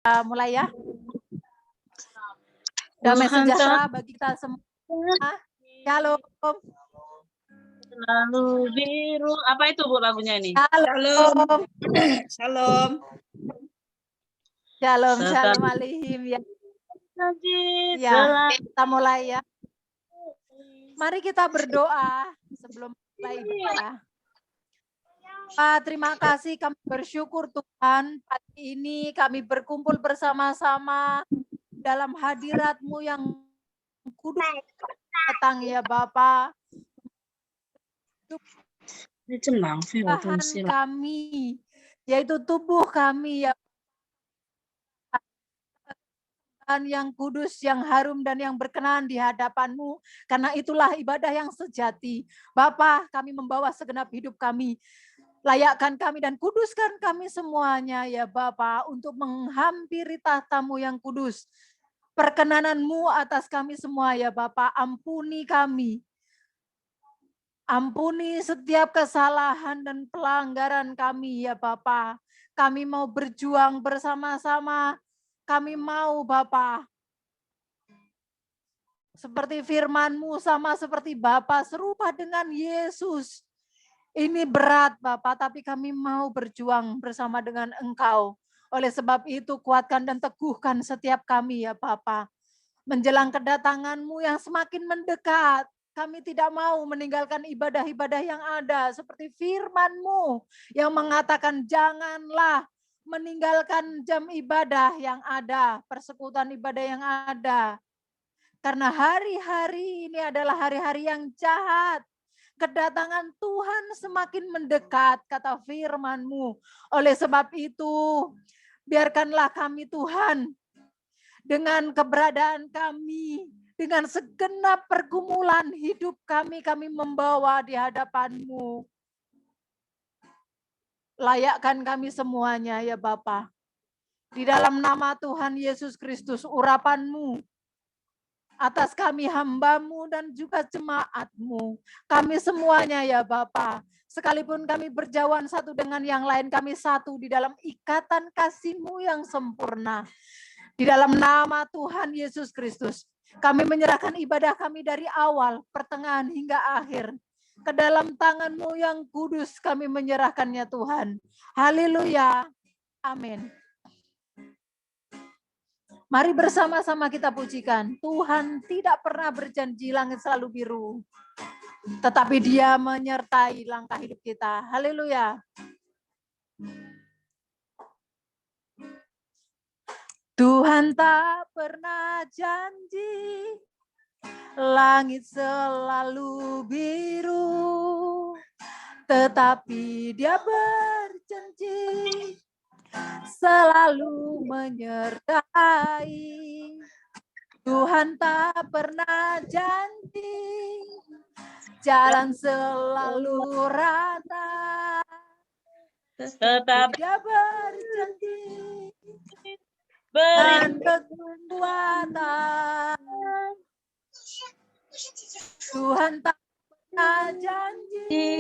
mulai ya. Damai sejahtera bagi kita semua. Shalom. Selalu biru. Apa itu Bu lagunya ini? Shalom. Shalom. Shalom. Shalom alaihim ya. Ya, kita mulai ya. Mari kita berdoa sebelum mulai ibadah. Pak, terima kasih, kami bersyukur Tuhan, pagi ini kami berkumpul bersama-sama dalam hadirat-Mu yang kudus datang ya Bapa. Tuhan kami, yaitu tubuh kami ya yang kudus, yang harum dan yang berkenan di hadapan-Mu. Karena itulah ibadah yang sejati. Bapa, kami membawa segenap hidup kami. Layakkan kami dan kuduskan kami semuanya ya Bapa untuk menghampiri tahta-Mu yang kudus. Perkenanan-Mu atas kami semua ya Bapa, ampuni kami. Ampuni setiap kesalahan dan pelanggaran kami ya Bapa. Kami mau berjuang bersama-sama. Kami mau Bapa. Seperti firman-Mu sama seperti Bapa, serupa dengan Yesus. Ini berat Bapak, tapi kami mau berjuang bersama dengan Engkau. Oleh sebab itu kuatkan dan teguhkan setiap kami ya Bapak. Menjelang kedatangan-Mu yang semakin mendekat, kami tidak mau meninggalkan ibadah-ibadah yang ada. Seperti firman-Mu yang mengatakan janganlah meninggalkan jam ibadah yang ada, persekutuan ibadah yang ada. Karena hari-hari ini adalah hari-hari yang jahat. Kedatangan Tuhan semakin mendekat, kata firman-Mu. Oleh sebab itu, biarkanlah kami Tuhan, dengan keberadaan kami, dengan segenap pergumulan hidup kami membawa di hadapan-Mu. Layakkan kami semuanya ya Bapa. Di dalam nama Tuhan Yesus Kristus, urapan-Mu atas kami hamba-Mu dan juga jemaat-Mu. Kami semuanya ya Bapa. Sekalipun kami berjauhan satu dengan yang lain, kami satu di dalam ikatan kasih-Mu yang sempurna. Di dalam nama Tuhan Yesus Kristus, kami menyerahkan ibadah kami dari awal, pertengahan hingga akhir. Ke dalam tangan-Mu yang kudus kami menyerahkannya Tuhan. Haleluya. Amin. Mari bersama-sama kita pujikan. Tuhan tidak pernah berjanji langit selalu biru. Tetapi Dia menyertai langkah hidup kita. Haleluya. Tuhan tak pernah janji langit selalu biru. Tetapi Dia berjanji selalu menyertai. Tuhan tak pernah janji jalan selalu rata, tetapi Dia berjanji dan kekuatan. Tuhan tak pernah janji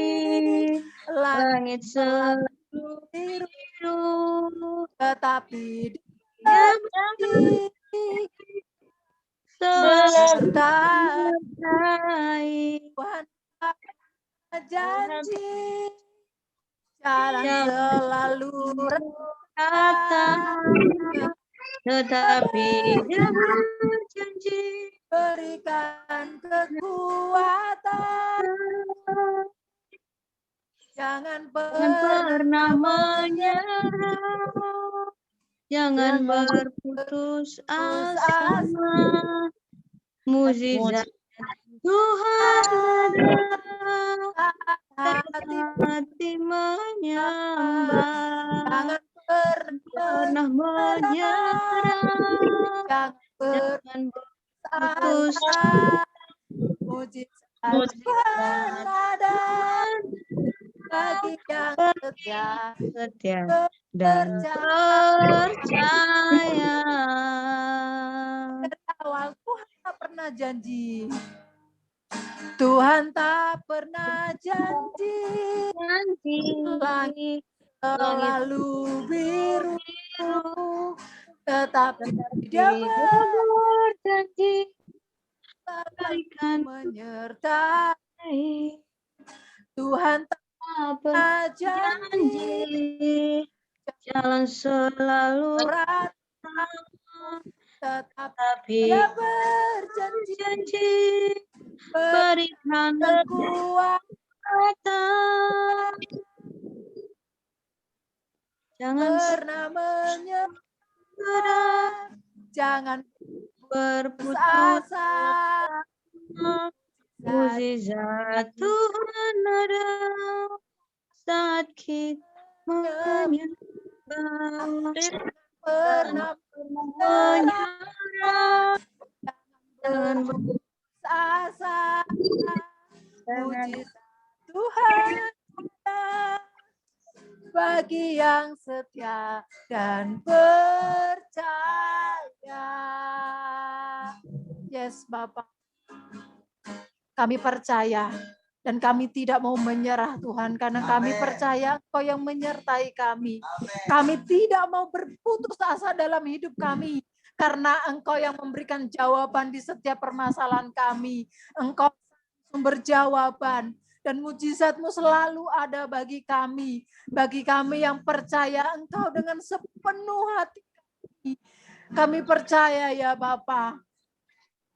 langit selalu biru, tetapi Dia berjanji menyertai. Tuhan tak pernah janji jalan selalu rata, tetapi Dia berjanji berikan kekuatan. Jangan pernah menyerah, jangan berputus asa. Mukjizat Tuhan ada, hati menyembah. Jangan pernah menyerah, jangan berputus asa. Mukjizat Tuhan ada bagi yang setia dan percaya. Awal Tuhan tak pernah janji. Tuhan tak pernah janji langit selalu biru, tetapi dia berjanji berikan menyertai. Tuhan tak janji jalan selalu berat, tetapi tapi dia berjanji berikan kekuatan. jangan Pernah menyerah, jangan berputus asa. mukjizat Tuhan ada saat kita menyembah. Pernah Menyerah jangan berputus asa. Mujizat Tuhan ada bagi yang setia dan percaya. Yes, Bapak. Kami percaya dan kami tidak mau menyerah, Tuhan, karena kami percaya Engkau yang menyertai kami. Kami tidak mau berputus asa dalam hidup kami, karena Engkau yang memberikan jawaban di setiap permasalahan kami. Engkau sumber jawaban. Dan mujizat-Mu selalu ada bagi kami yang percaya Engkau dengan sepenuh hati kami. Kami percaya ya Bapa.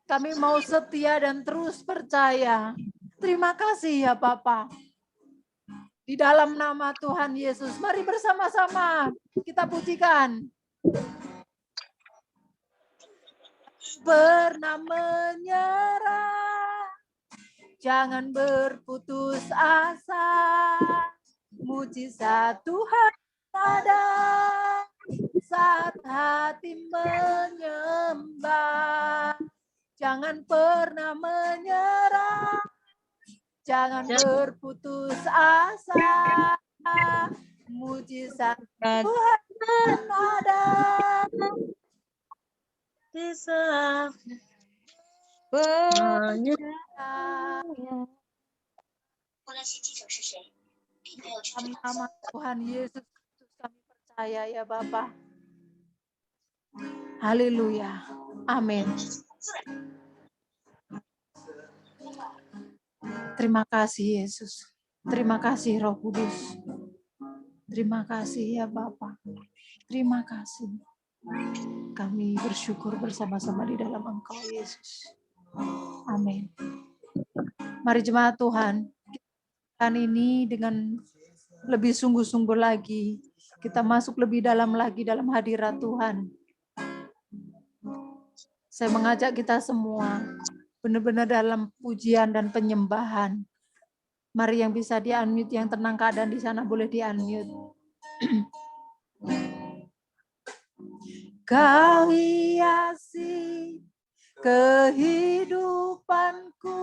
Kami mau setia dan terus percaya. Terima kasih ya Bapa. Di dalam nama Tuhan Yesus, mari bersama-sama kita pujikan. Pernah menyerah, jangan berputus asa. Mujizat Tuhan ada saat hati menyembah. Jangan pernah menyerah, jangan berputus asa. Mujizat Tuhan ada Bisa nama Tuhan Yesus kami percaya ya Bapa. Haleluya. Amin. Terima kasih Yesus. Terima kasih Roh Kudus. Terima kasih ya Bapa. Terima kasih. Kami bersyukur bersama-sama di dalam Engkau Yesus. Amin. Mari jemaat Tuhan, kita ini dengan lebih sungguh-sungguh lagi, kita masuk lebih dalam lagi dalam hadirat Tuhan. Saya mengajak kita semua benar-benar dalam pujian dan penyembahan. Mari yang bisa di-unmute, yang tenang keadaan di sana boleh di-unmute. Kau hiasi kehidupanku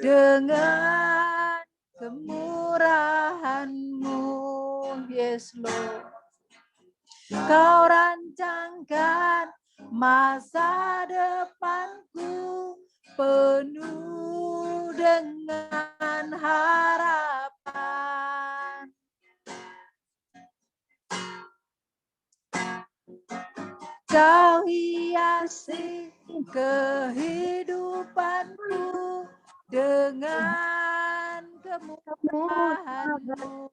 dengan kemurahan-Mu, yes Lord. Kau rancangkan masa depanku penuh dengan harapan. Kau hiasi kehidupanku dengan kemurahan-Mu.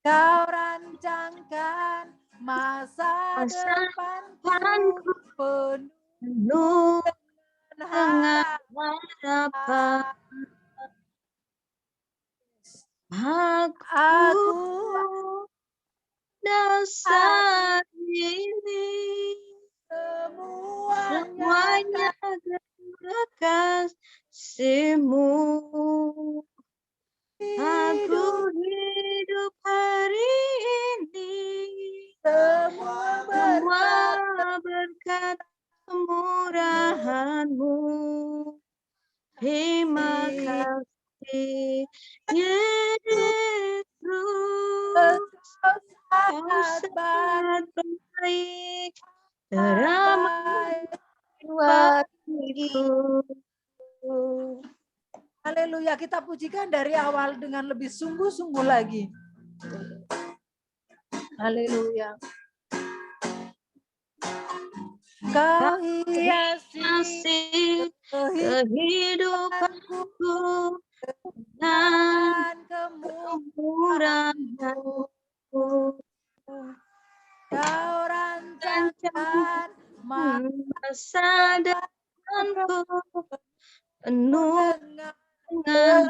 Kau rancangkan masa depanku penuh dengan harapan. Aku dasar ini semuanya kekasih-Mu. Aku hidup hari ini semua berkat kemurahan-Mu. Terima kasih Yesus. Kau sangat baik, teramai bagiku. Haleluya, kita pujikan dari awal dengan lebih sungguh-sungguh lagi. Haleluya. Kau hiasi Kasih kehidupanku dan dan kemurahanmu. kemurahanmu. Kau rancangkan Masa depanku penuh dengan dengan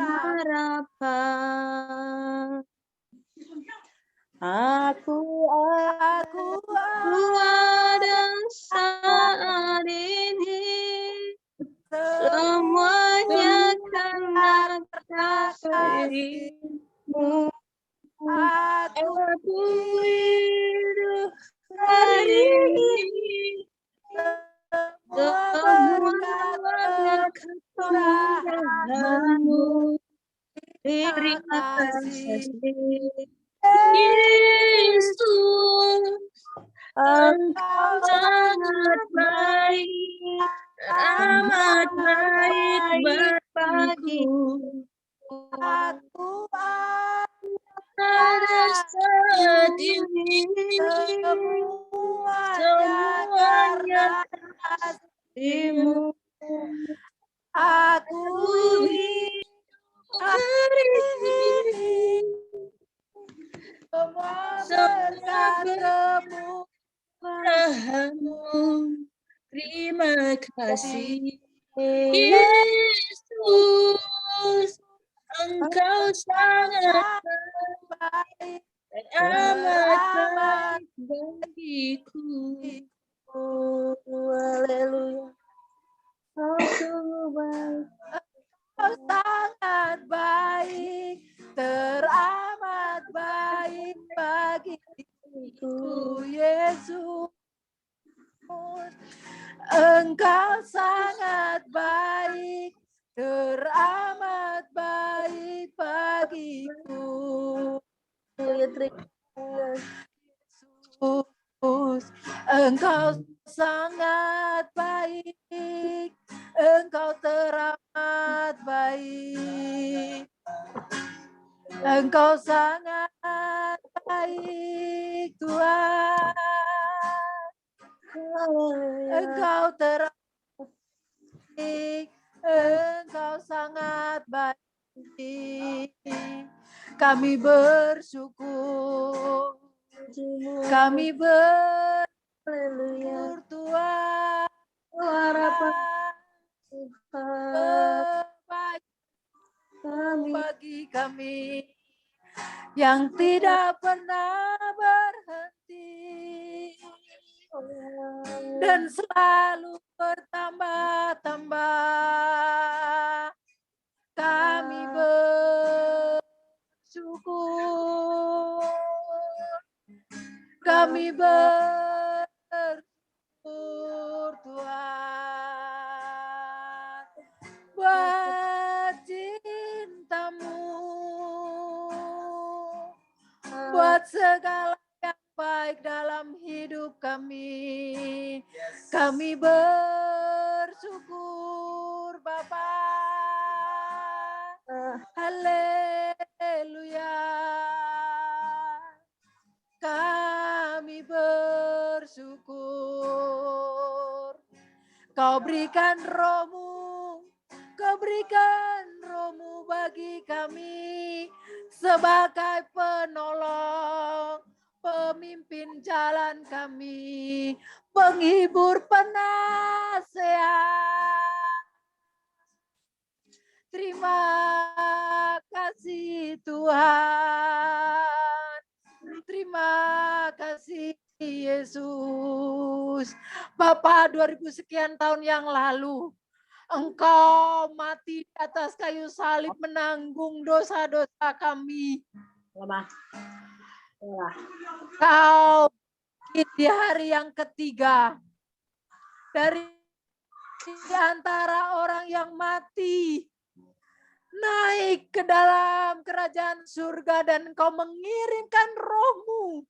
harapan. Aku ada saat ini, semuanya karena kasih-Mu. Aku Aku hidup hari ini, semua berkat kemurahan-Mu. Terima kasih, Yesus. Engkau sangat baik, amat baik bagiku. Aku Pada saat ini, semuanya karena kasih-Mu. aku Hari ini, semua semua berkat kemurahan-Mu. Terima kasih, Yesus. Engkau sangat baik dan amat baik bagiku. Haleluya. Kau sungguh baik. Kau sangat baik, teramat baik bagiku, Yesus. Engkau sangat baik, teramat baik bagiku. Yesus, Engkau sangat baik, Engkau teramat baik, Engkau sangat baik Tuhan, Engkau teramat baik, Engkau sangat baik. Kami bersyukur, kami bersyukur Tuhan, harapan bagi kami yang tidak pernah berhenti dan selalu bertambah-tambah. Kami bersyukur, kami bersyukur Tuhan buat cinta-Mu, buat segala yang baik dalam hidup kami. Kami bersyukur Bapa. Haleluya. Kami bersyukur. Kau berikan Roh-Mu, Kau berikan Roh-Mu bagi kami sebagai penolong, pemimpin jalan kami, penghibur, penasehat. Terima kasih Tuhan. Terima kasih Yesus. Bapa, 2000 sekian tahun yang lalu, Engkau mati di atas kayu salib menanggung dosa-dosa kami. Kau di hari yang ketiga dari antara orang yang mati naik ke dalam kerajaan surga dan Engkau mengirimkan Roh-Mu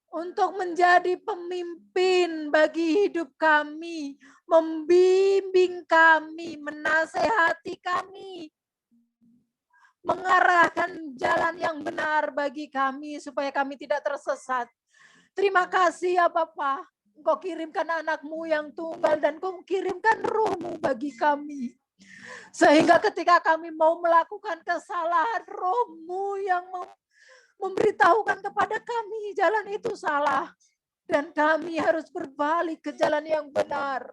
untuk menjadi pemimpin bagi hidup kami, membimbing kami, menasehati kami, mengarahkan jalan yang benar bagi kami supaya kami tidak tersesat. Terima kasih ya Bapa. Engkau kirimkan anak-Mu yang tunggal dan Engkau kirimkan Roh-Mu bagi kami. Sehingga ketika kami mau melakukan kesalahan, Roh-Mu yang memberitahukan kepada kami jalan itu salah. Dan kami harus berbalik ke jalan yang benar.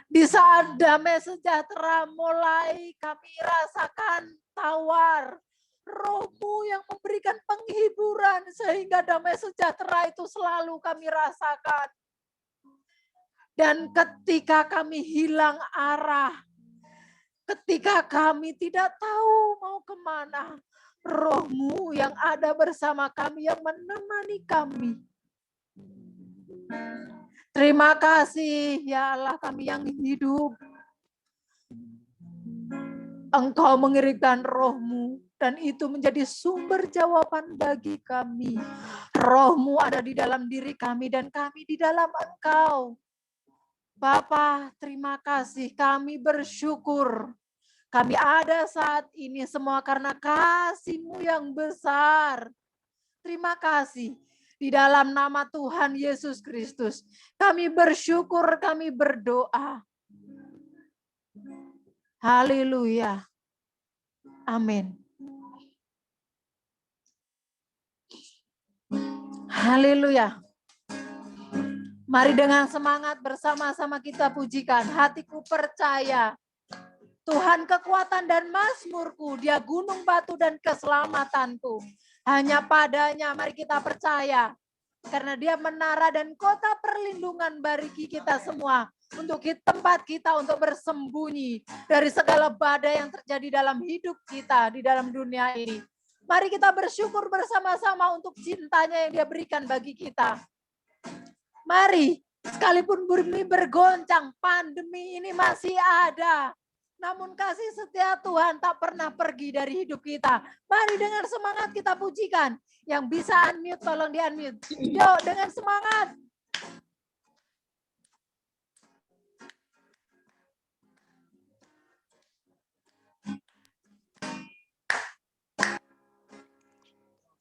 Di saat damai sejahtera mulai kami rasakan tawar, Roh-Mu yang memberikan penghiburan sehingga damai sejahtera itu selalu kami rasakan. Dan ketika kami hilang arah, ketika kami tidak tahu mau kemana, Roh-Mu yang ada bersama kami, yang menemani kami. Terima kasih ya Allah kami yang hidup. Engkau mengirimkan Roh-Mu dan itu menjadi sumber jawaban bagi kami. Roh-Mu ada di dalam diri kami dan kami di dalam Engkau. Bapa, terima kasih, kami bersyukur. Kami ada saat ini semua karena kasih-Mu yang besar. Terima kasih. Di dalam nama Tuhan Yesus Kristus, kami bersyukur, kami berdoa. Haleluya. Amin. Haleluya. Mari dengan semangat bersama-sama kita pujikan. Hatiku percaya, Tuhan kekuatan dan mazmurku, Dia gunung batu dan keselamatanku. Hanya padanya mari kita percaya. Karena Dia menara dan kota perlindungan bagi kita semua. Untuk tempat kita untuk bersembunyi dari segala badai yang terjadi dalam hidup kita di dalam dunia ini. Mari kita bersyukur bersama-sama untuk cintanya yang Dia berikan bagi kita. Mari, sekalipun bumi bergoncang, pandemi ini masih ada. Namun kasih setia Tuhan tak pernah pergi dari hidup kita. Mari dengan semangat kita pujikan. Yang bisa unmute, tolong di-unmute. Yuk, dengan semangat.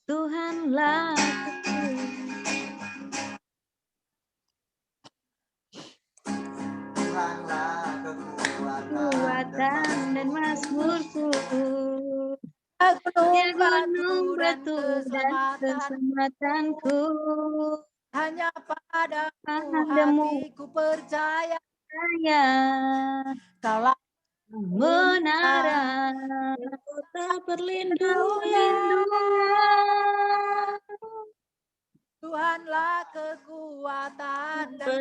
Tuhanlah kekuatan dan mazmurku. Dia gunung batu dan keselamatanku. Hanya padamu hatiku percaya. Kaulah menara kota perlindungan. Tuhanlah kekuatan dan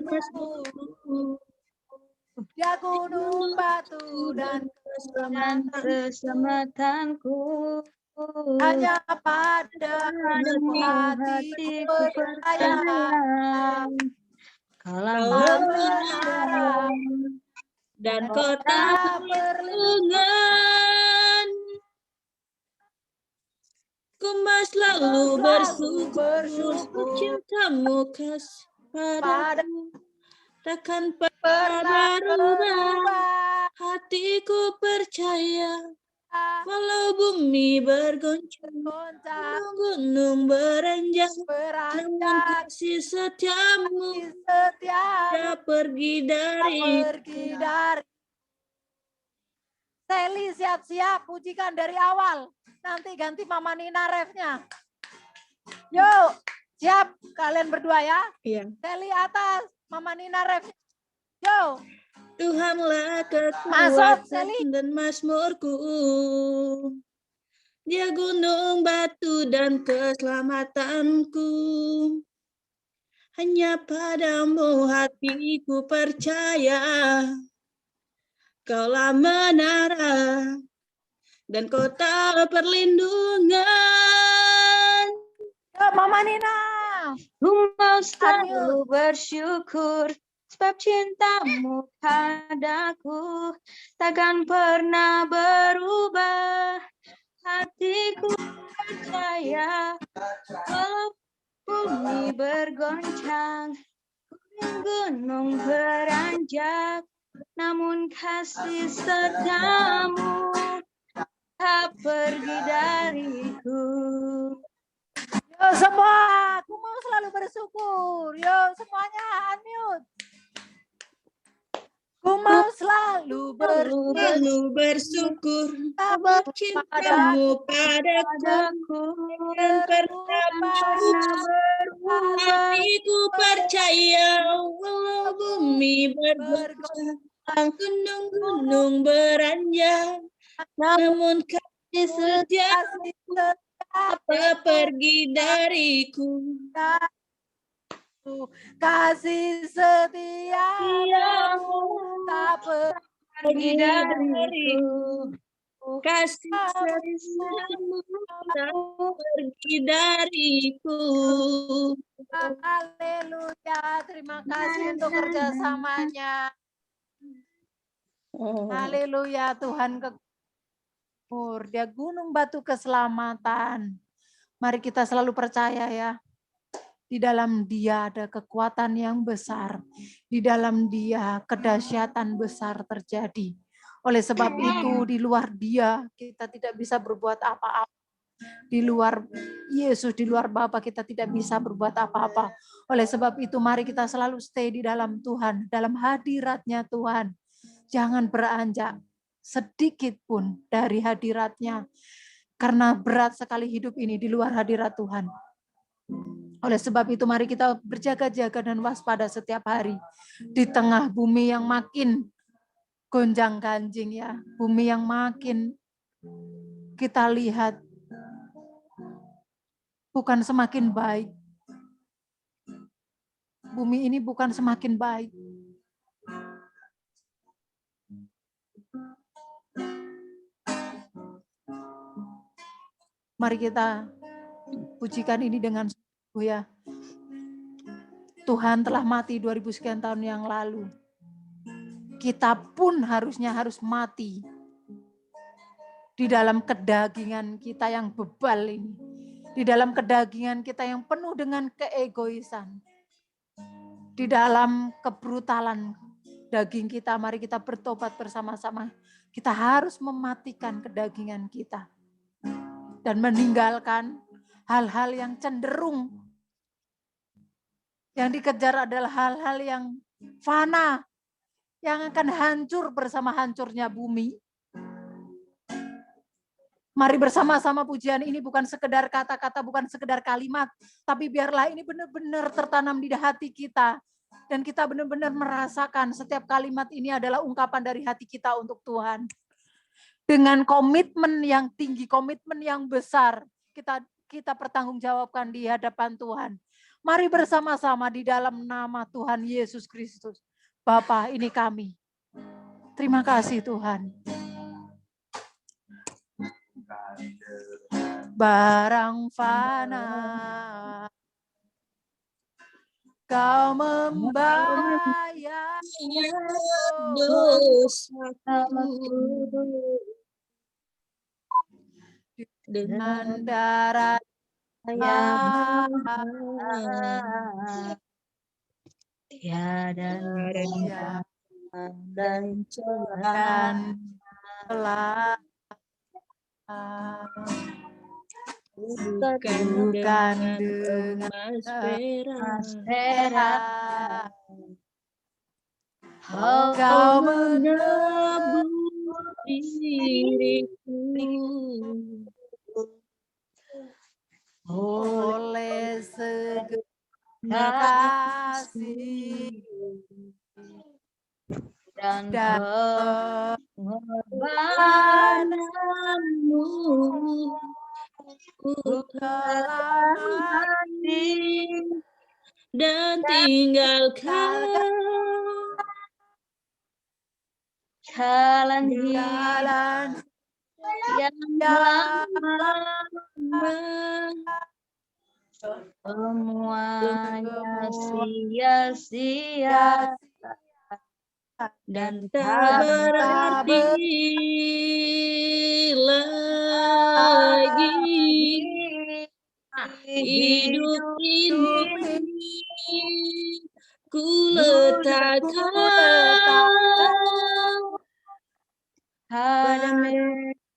mazmurku. Dia gunung batu dan keselamatanku. Hanya padamu hatiku percaya. Kaulah menara dan kota perlindungan. Ku selalu bersyukur cintamu kasih padaku. Takkan pernah berubah, hatiku percaya. Walau bumi bergoncang, gunung beranjak, namun kasih setiamu tak pergi dari. Sally siap-siap, pujikan dari awal. Nanti ganti Mama Nina refnya. Yuk, siap kalian berdua ya. Iya. Sally atas, Mama Nina ref. Yo. Tuhanlah kekuatan dan mazmurku. Dia gunung batu dan keselamatanku. Hanya padamu hatiku percaya. Kaulah menara dan kota perlindungan. Mama Nina. Ku mau selalu bersyukur sebab cintamu padaku takkan pernah berubah. Hatiku percaya walau bumi bergoncang, gunung beranjak, namun kasih setiamu tak pergi dariku. Yo semua, aku mau selalu bersyukur. Yo semuanya unmute. Ku mau selalu bersyukur cintamu padaku dan pernah hatiku percaya walau bumi bergoncang gunung-gunung beranjak namun kasih setiamu tak pergi dariku. kasih setiamu tak Pergi dariku. Kasih setiamu tak pergi dariku. Haleluya, terima kasih untuk kerjasamanya. Haleluya, Tuhan kekmur, dia gunung batu keselamatan. Mari kita selalu percaya ya, di dalam dia ada kekuatan yang besar, di dalam dia kedahsyatan besar terjadi. Oleh sebab itu di luar dia kita tidak bisa berbuat apa-apa. Di luar Yesus, di luar Bapa kita tidak bisa berbuat apa-apa. Oleh sebab itu mari kita selalu stay di dalam Tuhan, dalam hadiratnya Tuhan. Jangan beranjak sedikit pun dari hadiratnya. Karena berat sekali hidup ini di luar hadirat Tuhan. Oleh sebab itu mari kita berjaga-jaga dan waspada setiap hari. Di tengah bumi yang makin gonjang-ganjing ya. Bumi yang makin kita lihat bukan semakin baik. Bumi ini bukan semakin baik. Mari kita pujikan ini dengan sungguh ya. Tuhan telah mati 2000 sekian tahun yang lalu. Kita pun harus mati di dalam kedagingan kita yang bebal ini. Di dalam kedagingan kita yang penuh dengan keegoisan. Di dalam kebrutalan daging kita, mari kita bertobat bersama-sama. Kita harus mematikan kedagingan kita. Dan meninggalkan hal-hal yang cenderung. Yang dikejar adalah hal-hal yang fana. Yang akan hancur bersama hancurnya bumi. Mari bersama-sama pujian ini bukan sekedar kata-kata, bukan sekedar kalimat. Tapi biarlah ini benar-benar tertanam di hati kita. Dan kita benar-benar merasakan setiap kalimat ini adalah ungkapan dari hati kita untuk Tuhan. Dengan komitmen yang tinggi, komitmen yang besar, kita pertanggungjawabkan di hadapan Tuhan. Mari bersama-sama di dalam nama Tuhan Yesus Kristus. Bapa, ini kami. Terima kasih Tuhan. Barang fana, Kau membayar dosaku dengan darah Tiada dan dan telah bukan dengan emas perak. Kau menebus diriku oleh segala kasih dan pengorbananmu ku telah mati dan tinggalkan jalan yang lama, semuanya sia-sia dan tak berarti lagi hidup ini ku letakkan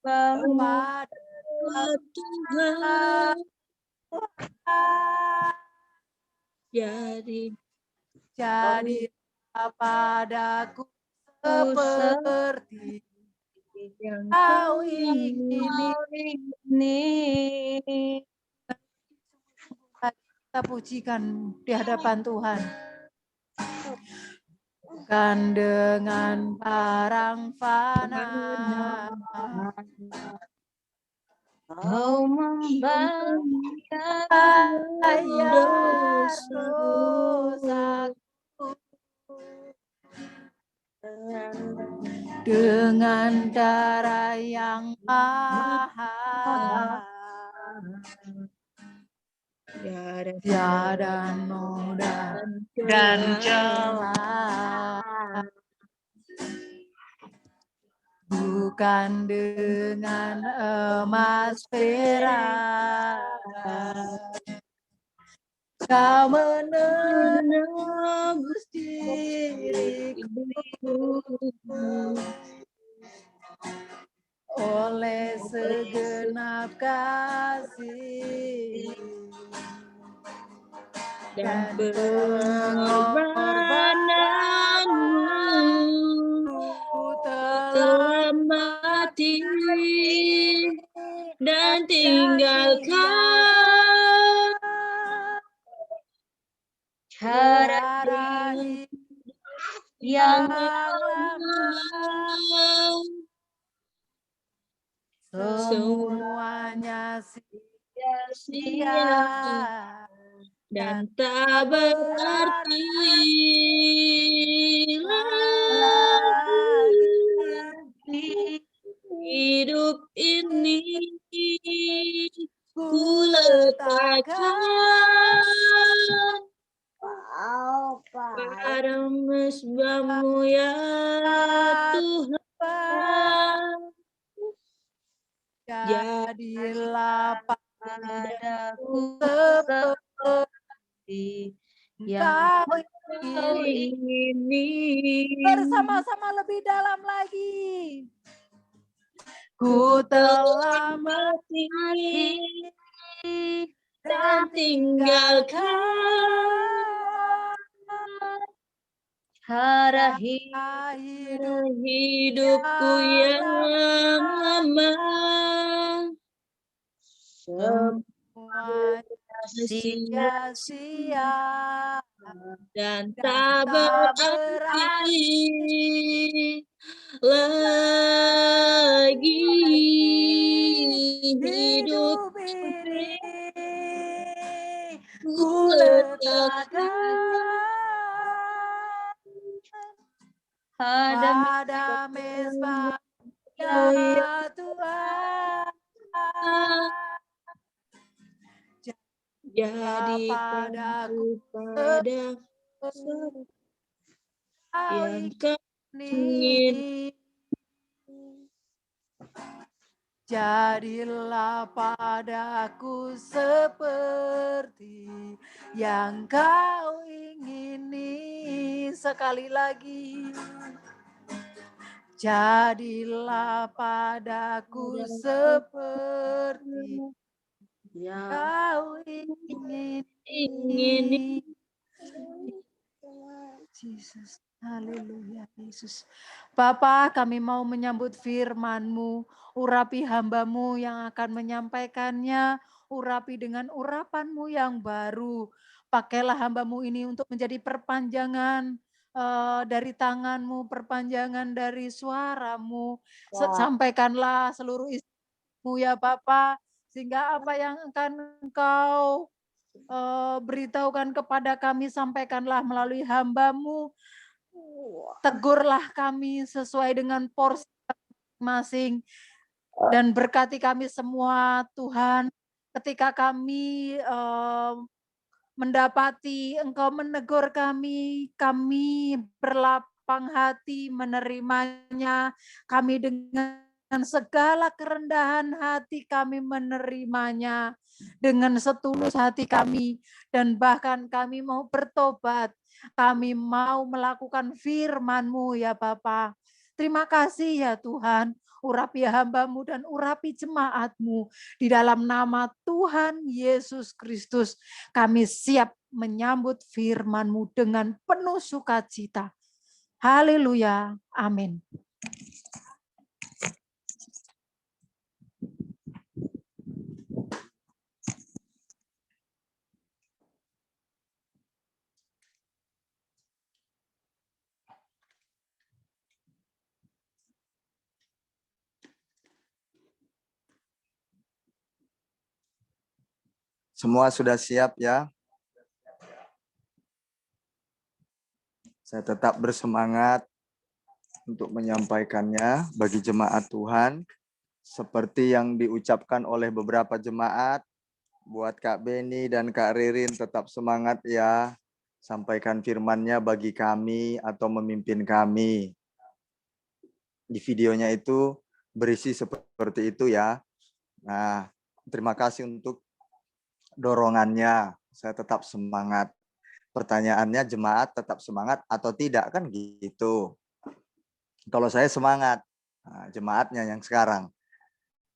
pada Tuhan jadi jadilah padaku seperti yang kau ingini. ini. Kita pujikan di hadapan Tuhan. Bukan dengan barang fana, Kau membayar bayar dosaku dengan darah yang mahal. Tiada noda dan celah, bukan dengan emas perak. Kau menebus diriku oleh segenap kasih dan pengorbananmu telah mati dan tinggalkan cara yang semuanya sia-sia dan tak berarti lagi hidup ini. Ku letakkan pada mesbah-Mu ya Tuhan. Jadilah padaku seperti seperti yang kau Ini bersama-sama lebih dalam lagi. Ku telah mati dan tinggalkan cara hidupku yang lama. semuanya sia-sia Dan tak berarti lagi hidup ini. ku Ku letakkan pada mesbah ya Tuhan. jadi padaku pada yang kau ingin. Jadilah padaku seperti yang kau ingini. Sekali lagi. Jadilah padaku seperti yang kau ingini. Yesus, haleluya Yesus. Bapa, kami mau menyambut firman-Mu, urapi hamba-Mu yang akan menyampaikannya, urapi dengan urapan-Mu yang baru. Pakailah hamba-Mu ini untuk menjadi perpanjangan dari tangan-Mu, perpanjangan dari suara-Mu. Sampaikanlah seluruh isi-Mu ya Bapa, sehingga apa yang akan Engkau beritahukan kepada kami, sampaikanlah melalui hamba-Mu. Tegurlah kami sesuai dengan porsi masing dan berkati kami semua Tuhan, ketika kami mendapati Engkau menegur kami berlapang hati menerimanya, kami dengan segala kerendahan hati kami menerimanya, dengan setulus hati kami, dan bahkan kami mau bertobat, kami mau melakukan firman-Mu ya Bapa. Terima kasih ya Tuhan urapi hamba-Mu dan urapi jemaat-Mu. Di dalam nama Tuhan Yesus Kristus, kami siap menyambut firman-Mu dengan penuh sukacita. Haleluya. Amin. Semua sudah siap ya? Saya tetap bersemangat untuk menyampaikannya bagi jemaat Tuhan. Seperti yang diucapkan oleh beberapa jemaat, buat Kak Beni dan Kak Ririn tetap semangat ya. Sampaikan firman-Nya bagi kami atau memimpin kami. Di videonya itu berisi seperti itu ya. Nah, terima kasih untuk dorongannya. Saya tetap semangat. Pertanyaannya, jemaat tetap semangat atau tidak, kan gitu. Kalau saya semangat, nah, jemaatnya yang sekarang.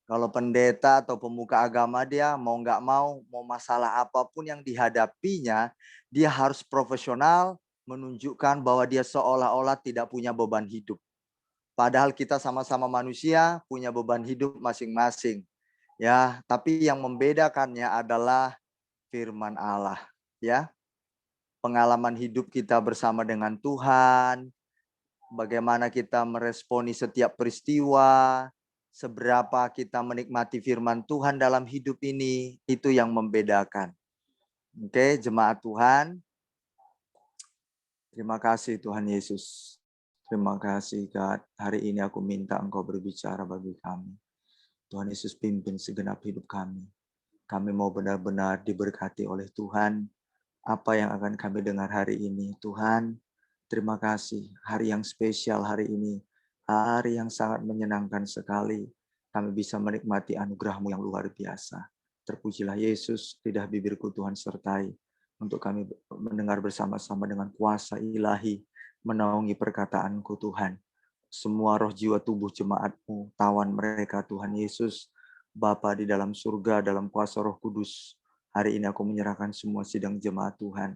Kalau pendeta atau pemuka agama, dia mau nggak mau masalah apapun yang dihadapinya, dia harus profesional, menunjukkan bahwa dia seolah-olah tidak punya beban hidup. Padahal kita sama-sama manusia, punya beban hidup masing-masing. Ya, tapi yang membedakannya adalah firman Allah, ya. Pengalaman hidup kita bersama dengan Tuhan, bagaimana kita meresponi setiap peristiwa, seberapa kita menikmati firman Tuhan dalam hidup ini, itu yang membedakan. Oke, jemaat Tuhan. Terima kasih Tuhan Yesus. Terima kasih God. Hari ini aku minta Engkau berbicara bagi kami. Tuhan Yesus pimpin segenap hidup kami. Kami mau benar-benar diberkati oleh Tuhan. Apa yang akan kami dengar hari ini, Tuhan, terima kasih. Hari yang spesial hari ini. Hari yang sangat menyenangkan sekali. Kami bisa menikmati anugerah-Mu yang luar biasa. Terpujilah Yesus, lidah bibirku Tuhan sertai. Untuk kami mendengar bersama-sama dengan kuasa ilahi. Menaungi perkataan-Ku Tuhan. Semua roh jiwa tubuh jemaat-Mu, tawan mereka Tuhan Yesus, Bapa di dalam surga, dalam kuasa Roh Kudus. Hari ini aku menyerahkan semua sidang jemaat Tuhan.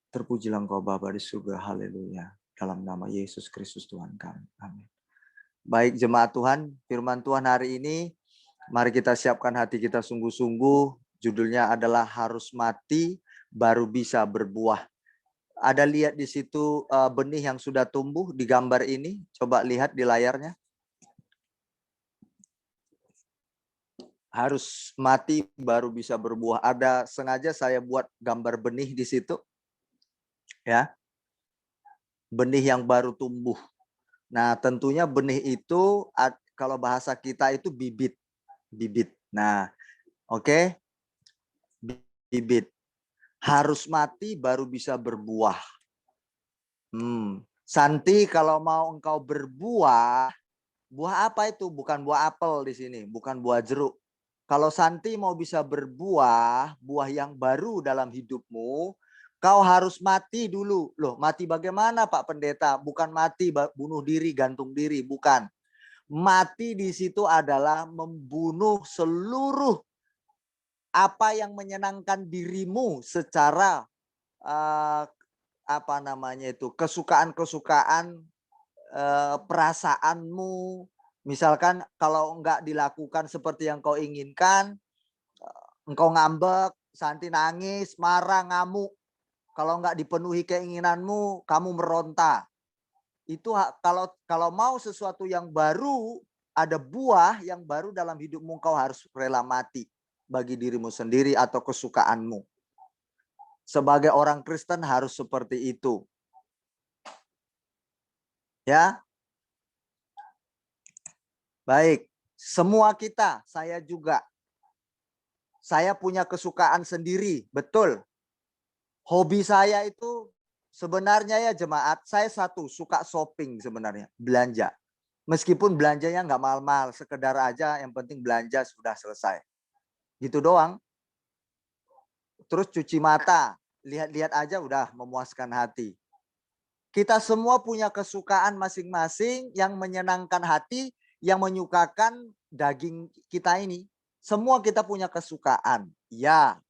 Terpujilah Engkau Bapa di surga, haleluya. Dalam nama Yesus Kristus Tuhan kami, amin. Baik jemaat Tuhan, firman Tuhan hari ini, mari kita siapkan hati kita sungguh-sungguh. Judulnya adalah harus mati baru bisa berbuah. Ada lihat di situ benih yang sudah tumbuh di gambar ini. Coba lihat di layarnya. Harus mati baru bisa berbuah. Ada sengaja saya buat gambar benih di situ. Ya. Benih yang baru tumbuh. Nah, tentunya benih itu kalau bahasa kita itu bibit. Bibit. Nah, oke. Bibit. Harus mati baru bisa berbuah. Santi, kalau mau engkau berbuah, buah apa itu? Bukan buah apel di sini, bukan buah jeruk. Kalau Santi mau bisa berbuah, buah yang baru dalam hidupmu, kau harus mati dulu. Loh, mati bagaimana Pak Pendeta? Bukan mati bunuh diri, gantung diri, bukan. Mati di situ adalah membunuh seluruh apa yang menyenangkan dirimu secara kesukaan-kesukaan perasaanmu. Misalkan kalau enggak dilakukan seperti yang kau inginkan, engkau ngambek, Santi nangis, marah, ngamuk. Kalau enggak dipenuhi keinginanmu, kamu meronta. Itu kalau mau sesuatu yang baru, ada buah yang baru dalam hidupmu, kau harus rela mati bagi dirimu sendiri atau kesukaanmu. Sebagai orang Kristen harus seperti itu. Ya. Baik, semua kita, saya juga. Saya punya kesukaan sendiri, betul. Hobi saya itu sebenarnya ya jemaat, saya suka shopping sebenarnya, belanja. Meskipun belanjanya nggak mahal-mahal, sekedar aja yang penting belanja sudah selesai. Gitu doang. Terus cuci mata, lihat-lihat aja udah memuaskan hati. Kita semua punya kesukaan masing-masing yang menyenangkan hati, yang menyukakan daging kita ini. Semua kita punya kesukaan. Ya.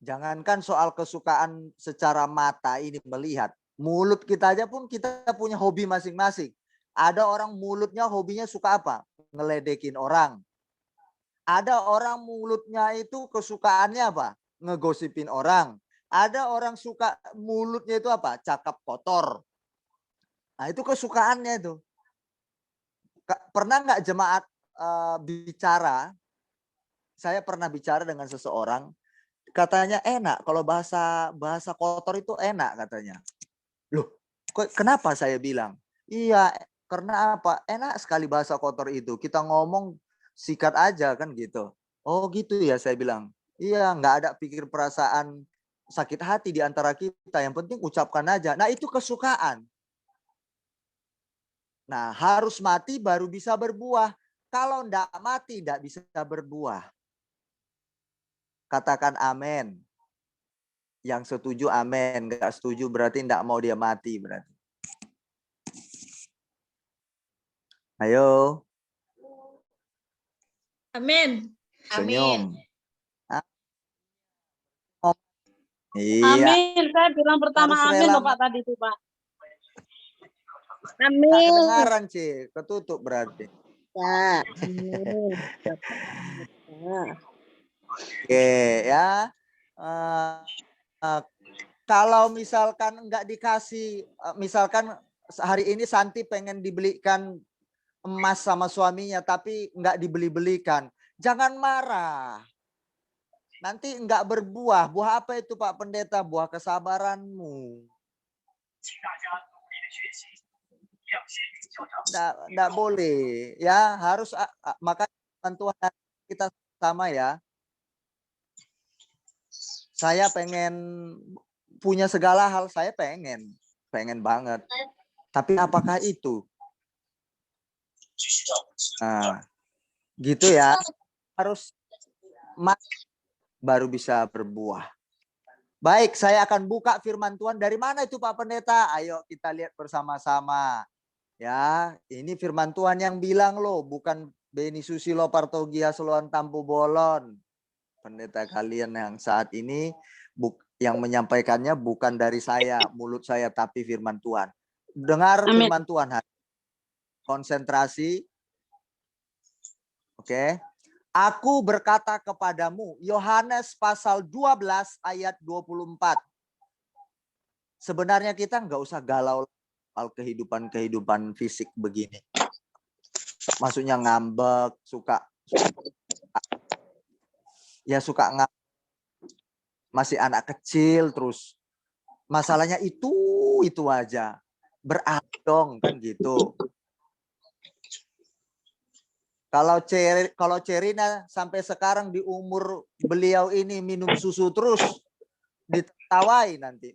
Jangankan soal kesukaan secara mata ini melihat. Mulut kita aja pun kita punya hobi masing-masing. Ada orang mulutnya hobinya suka apa? Ngeledekin orang. Ada orang mulutnya itu kesukaannya apa? Ngegosipin orang. Ada orang suka mulutnya itu apa? Cakap kotor. Nah itu kesukaannya itu. Pernah nggak jemaat bicara? Saya pernah bicara dengan seseorang. Katanya enak kalau bahasa kotor itu enak katanya. Loh, kenapa saya bilang? Iya, karena apa? Enak sekali bahasa kotor itu. Kita ngomong sikat aja kan gitu. Oh gitu ya saya bilang. Iya, nggak ada pikir perasaan sakit hati di antara kita. Yang penting ucapkan aja. Nah itu kesukaan. Nah harus mati baru bisa berbuah. Kalau nggak mati nggak bisa berbuah. Katakan amin. Yang setuju amin. Nggak setuju berarti nggak mau dia mati berarti. Ayo. Amin. Senyum. Iya. Amin. Saya bilang pertama Harus amin rela. loh Pak tadi tuh Pak. Nggak Amin. kedengaran Ci. Ketutup berarti. Ya. Oke ya. Kalau misalkan nggak dikasih, misalkan hari ini Santi pengen dibelikan emas sama suaminya, tapi nggak dibeli-belikan. Jangan marah. Nanti nggak berbuah. Buah apa itu Pak Pendeta? Buah kesabaranmu. Nggak boleh. Ya harus, makanya Tuhan kita sama ya. Saya pengen punya segala hal, saya pengen banget. Tapi apakah itu? Nah, gitu ya. Harus baru bisa berbuah. Baik, saya akan buka firman Tuhan. Dari mana itu Pak Pendeta? Ayo kita lihat bersama-sama. Ya, ini firman Tuhan yang bilang loh, bukan Beni Susilo Partogia Seluan Tampu Bolon. Pendeta kalian yang saat ini yang menyampaikannya bukan dari saya, mulut saya, tapi firman Tuhan. Dengar Amin. firman Tuhan. Konsentrasi. Oke. Aku berkata kepadamu, Yohanes pasal 12 ayat 24. Sebenarnya kita nggak usah galau soal kehidupan fisik begini. Maksudnya ngambek, suka ngambek. Masih anak kecil terus. Masalahnya itu aja. Beradong kan gitu. Kalau Cerina sampai sekarang di umur beliau ini minum susu terus, ditawai nanti.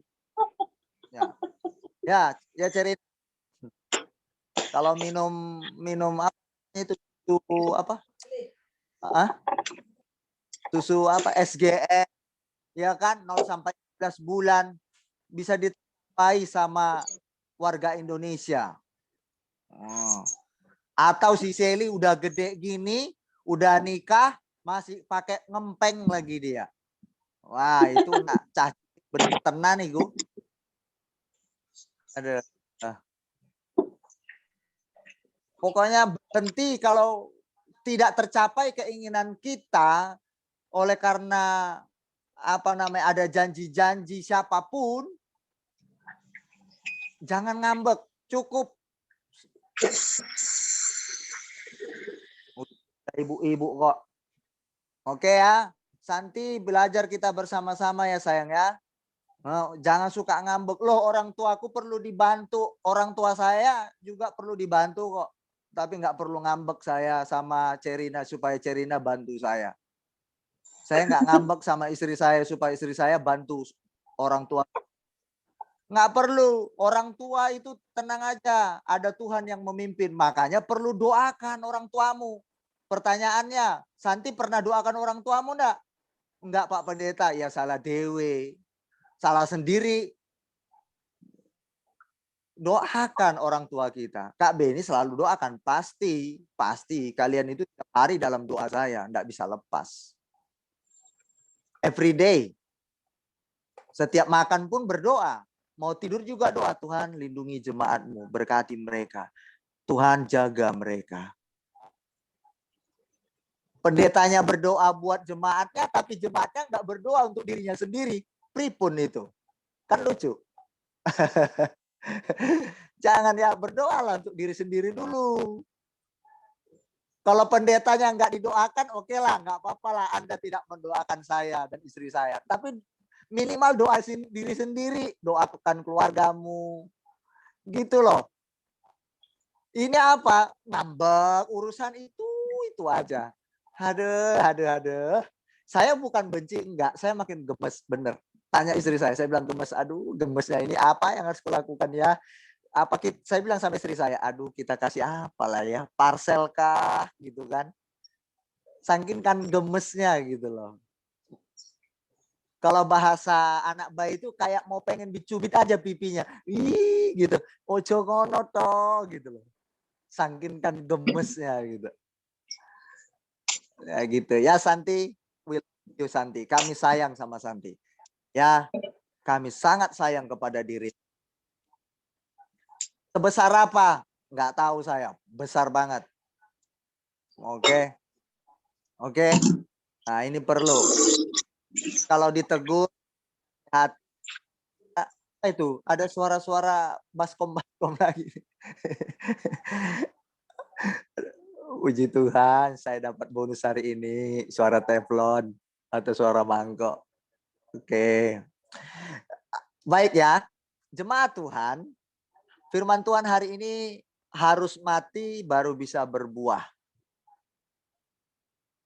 Ya Cerina. Kalau minum apa itu susu apa? Susu apa? SGE, ya kan 0 sampai 11 bulan bisa ditawai sama warga Indonesia. Atau si Sally udah gede gini, udah nikah, masih pakai ngempeng lagi dia. Wah, itu nak cah bertenan nih, Gu. Ada. Pokoknya berhenti kalau tidak tercapai keinginan kita oleh karena ada janji-janji siapapun, jangan ngambek, cukup. Ibu-ibu kok. Oke ya, Santi belajar kita bersama-sama ya sayang ya. Jangan suka ngambek. Loh, orang tuaku perlu dibantu. Orang tua saya juga perlu dibantu kok. Tapi nggak perlu ngambek saya sama Cerina supaya Cerina bantu saya. Saya nggak ngambek sama istri saya supaya istri saya bantu orang tua. Nggak perlu. Orang tua itu tenang aja. Ada Tuhan yang memimpin. Makanya perlu doakan orang tuamu. Pertanyaannya, Santi pernah doakan orang tuamu enggak? Enggak Pak Pendeta. Ya salah dewe. Salah sendiri. doakan orang tua kita. Kak Beni selalu doakan, pasti kalian itu tiap hari dalam doa saya, enggak bisa lepas. Every day. Setiap makan pun berdoa. Mau tidur juga doa, Tuhan lindungi jemaatmu, berkati mereka. Tuhan jaga mereka. Pendetanya berdoa buat jemaatnya, tapi jemaatnya enggak berdoa untuk dirinya sendiri. Pripun itu? Kan lucu. Jangan ya, berdoalah untuk diri sendiri dulu. Kalau pendetanya enggak didoakan, oke lah, enggak apa-apa lah. Anda tidak mendoakan saya dan istri saya. Tapi minimal doa diri sendiri, doakan keluargamu. Gitu loh. Ini apa? Ngambek, urusan itu aja. Aduh. Saya bukan benci, enggak. Saya makin gemes, bener. Tanya istri saya bilang gemes. Aduh, gemesnya ini apa yang harus kulakukan ya? Saya bilang sama istri saya, aduh kita kasih apa lah ya? Parcel kah? Gitu kan. Saking kan gemesnya gitu loh. Kalau bahasa anak bayi itu kayak mau pengen dicubit aja pipinya. Ih, gitu. Ojo ngono toh, gitu loh. Saking kan gemesnya gitu. Ya gitu. Ya Santi, Santi. Kami sayang sama Santi. Ya, kami sangat sayang kepada diri. Sebesar apa? Nggak tahu saya. Besar banget. Oke. Nah, ini perlu. Kalau ditegur, itu ada suara-suara baskom lagi. Puji Tuhan, saya dapat bonus hari ini, suara teflon atau suara mangkok. Oke. Baik ya, jemaat Tuhan, firman Tuhan hari ini harus mati baru bisa berbuah.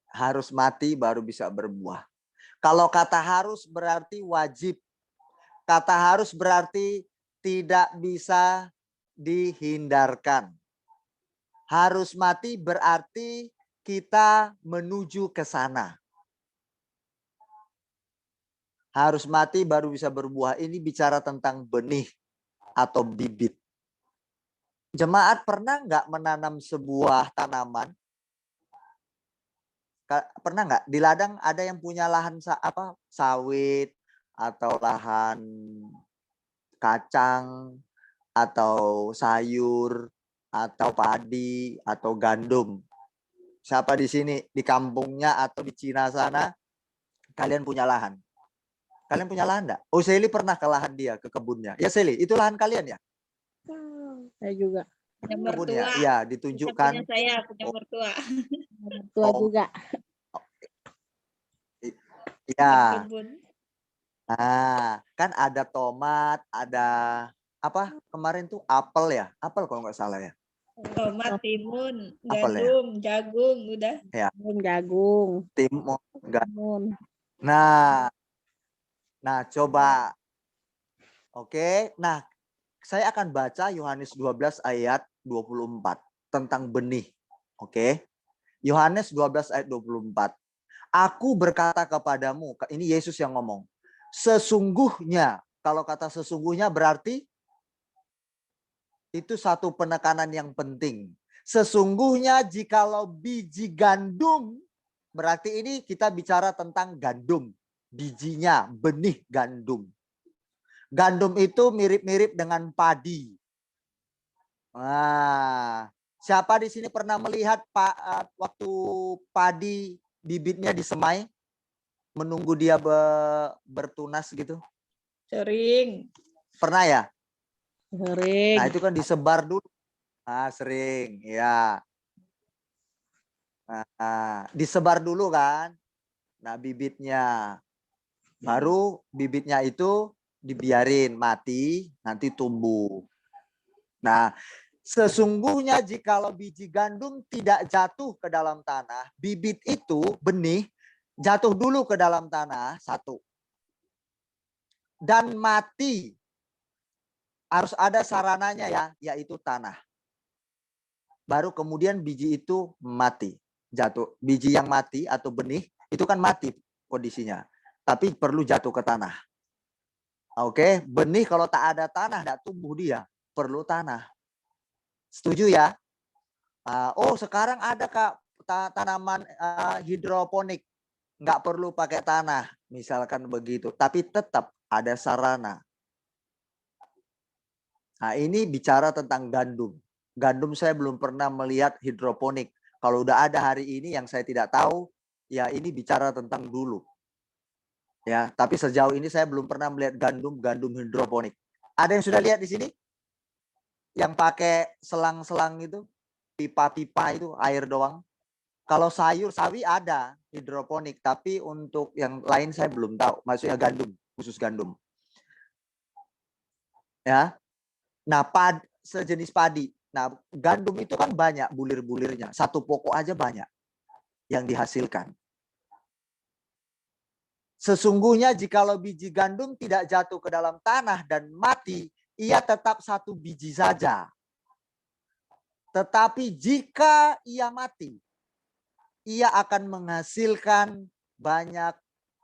Harus mati baru bisa berbuah. Kalau kata harus berarti wajib. Kata harus berarti tidak bisa dihindarkan. Harus mati berarti kita menuju ke sana. Harus mati baru bisa berbuah. Ini bicara tentang benih atau bibit. Jemaat pernah nggak menanam sebuah tanaman? Pernah nggak? Di ladang ada yang punya lahan sawit atau lahan kacang atau sayur atau padi atau gandum. Siapa di sini di kampungnya atau di Cina sana kalian punya lahan? Kalian punya lahan enggak? Oh, Seli pernah ke lahan dia, ke kebunnya. Ya Seli, itu lahan kalian ya? Saya juga. Punya Kebunnya. mertua. Iya, ditunjukkan. Punya saya, punya mertua. Mertua juga. Iya. Kebun. Nah, kan ada tomat, ada apa kemarin tuh apel ya? Apel kalau nggak salah ya. Tomat, timun, Apel ya? gandum, jagung, udah. Ya. Jagung. Timun. Timun. Nah, coba. Oke. Nah, saya akan baca Yohanes 12 ayat 24 tentang benih. Oke. Yohanes 12 ayat 24. Aku berkata kepadamu, ini Yesus yang ngomong. Sesungguhnya, kalau kata sesungguhnya berarti itu satu penekanan yang penting. Sesungguhnya jikalau biji gandum, berarti ini kita bicara tentang gandum. Bijinya, benih gandum. Gandum itu mirip-mirip dengan padi. Nah, siapa di sini pernah melihat waktu padi bibitnya disemai? Menunggu dia bertunas gitu? Sering. Pernah ya? Sering. Nah, itu kan disebar dulu. Nah, sering, ya. Nah, disebar dulu kan. Nah, bibitnya. Baru bibitnya itu dibiarin mati, nanti tumbuh. Nah, sesungguhnya jikalau biji gandum tidak jatuh ke dalam tanah, bibit itu, benih, jatuh dulu ke dalam tanah, satu. Dan mati. Harus ada sarananya ya, yaitu tanah. Baru kemudian biji itu mati, jatuh. Biji yang mati atau benih, itu kan mati kondisinya. Tapi perlu jatuh ke tanah. Oke, benih kalau tak ada tanah, tidak tumbuh dia. perlu tanah. Setuju ya? Oh, sekarang ada Kak tanaman hidroponik. Nggak perlu pakai tanah, misalkan begitu. Tapi tetap ada sarana. Nah, ini bicara tentang gandum. Gandum saya belum pernah melihat hidroponik. Kalau udah ada hari ini yang saya tidak tahu, ya ini bicara tentang dulu. Ya, tapi sejauh ini saya belum pernah melihat gandum hidroponik. Ada yang sudah lihat di sini? Yang pakai selang-selang itu, pipa-pipa itu air doang. Kalau sayur sawi ada hidroponik, tapi untuk yang lain saya belum tahu. Maksudnya gandum, khusus gandum. Ya. Nah, sejenis padi. Nah, gandum itu kan banyak bulir-bulirnya. Satu pokok aja banyak yang dihasilkan. Sesungguhnya jikalau biji gandum tidak jatuh ke dalam tanah dan mati, ia tetap satu biji saja. Tetapi jika ia mati, ia akan menghasilkan banyak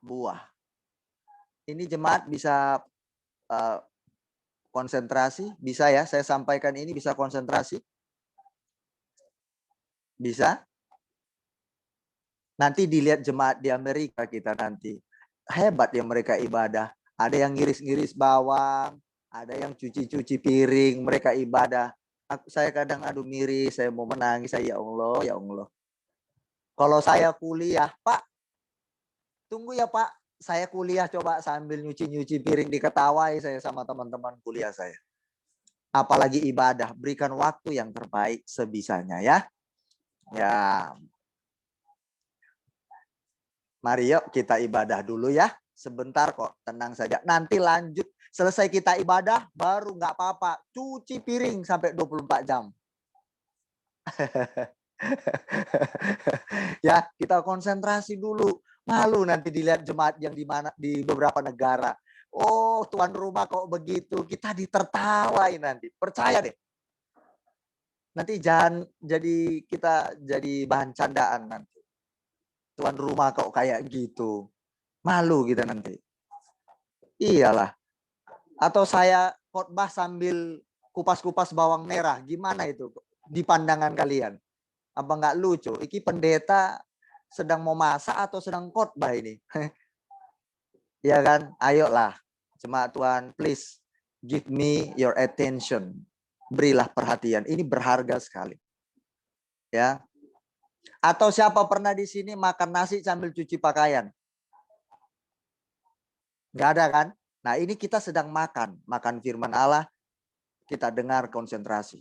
buah. Ini jemaat bisa konsentrasi? Bisa ya, saya sampaikan ini bisa konsentrasi? Bisa? Nanti dilihat jemaat di Amerika kita nanti. Hebat ya mereka ibadah. Ada yang ngiris-ngiris bawang, ada yang cuci-cuci piring, mereka ibadah. Saya kadang aduh miris, saya mau menangis, saya ya Allah, ya Allah. Kalau saya kuliah, Pak, tunggu ya Pak, saya kuliah coba sambil nyuci-nyuci piring diketawai saya sama teman-teman kuliah saya. Apalagi ibadah, berikan waktu yang terbaik sebisanya ya. Ya. Mari yuk kita ibadah dulu ya. Sebentar kok, tenang saja. Nanti lanjut, selesai kita ibadah, baru nggak apa-apa. Cuci piring sampai 24 jam. Ya, kita konsentrasi dulu. Malu nanti dilihat jemaat yang di beberapa negara. Oh, tuan rumah kok begitu. Kita ditertawai nanti. Percaya deh. Nanti jangan kita jadi bahan candaan nanti. Tuan rumah kok kayak gitu. Malu kita nanti. Iyalah. Atau saya khotbah sambil kupas-kupas bawang merah. Gimana itu di pandangan kalian? Apa nggak lucu? Iki pendeta sedang mau masak atau sedang khotbah ini? Ya kan? Ayolah. Jemaat Tuhan, please give me your attention. Berilah perhatian. Ini berharga sekali. Ya. Atau siapa pernah di sini makan nasi sambil cuci pakaian? Nggak ada kan? Nah, ini kita sedang makan firman Allah, kita dengar konsentrasi.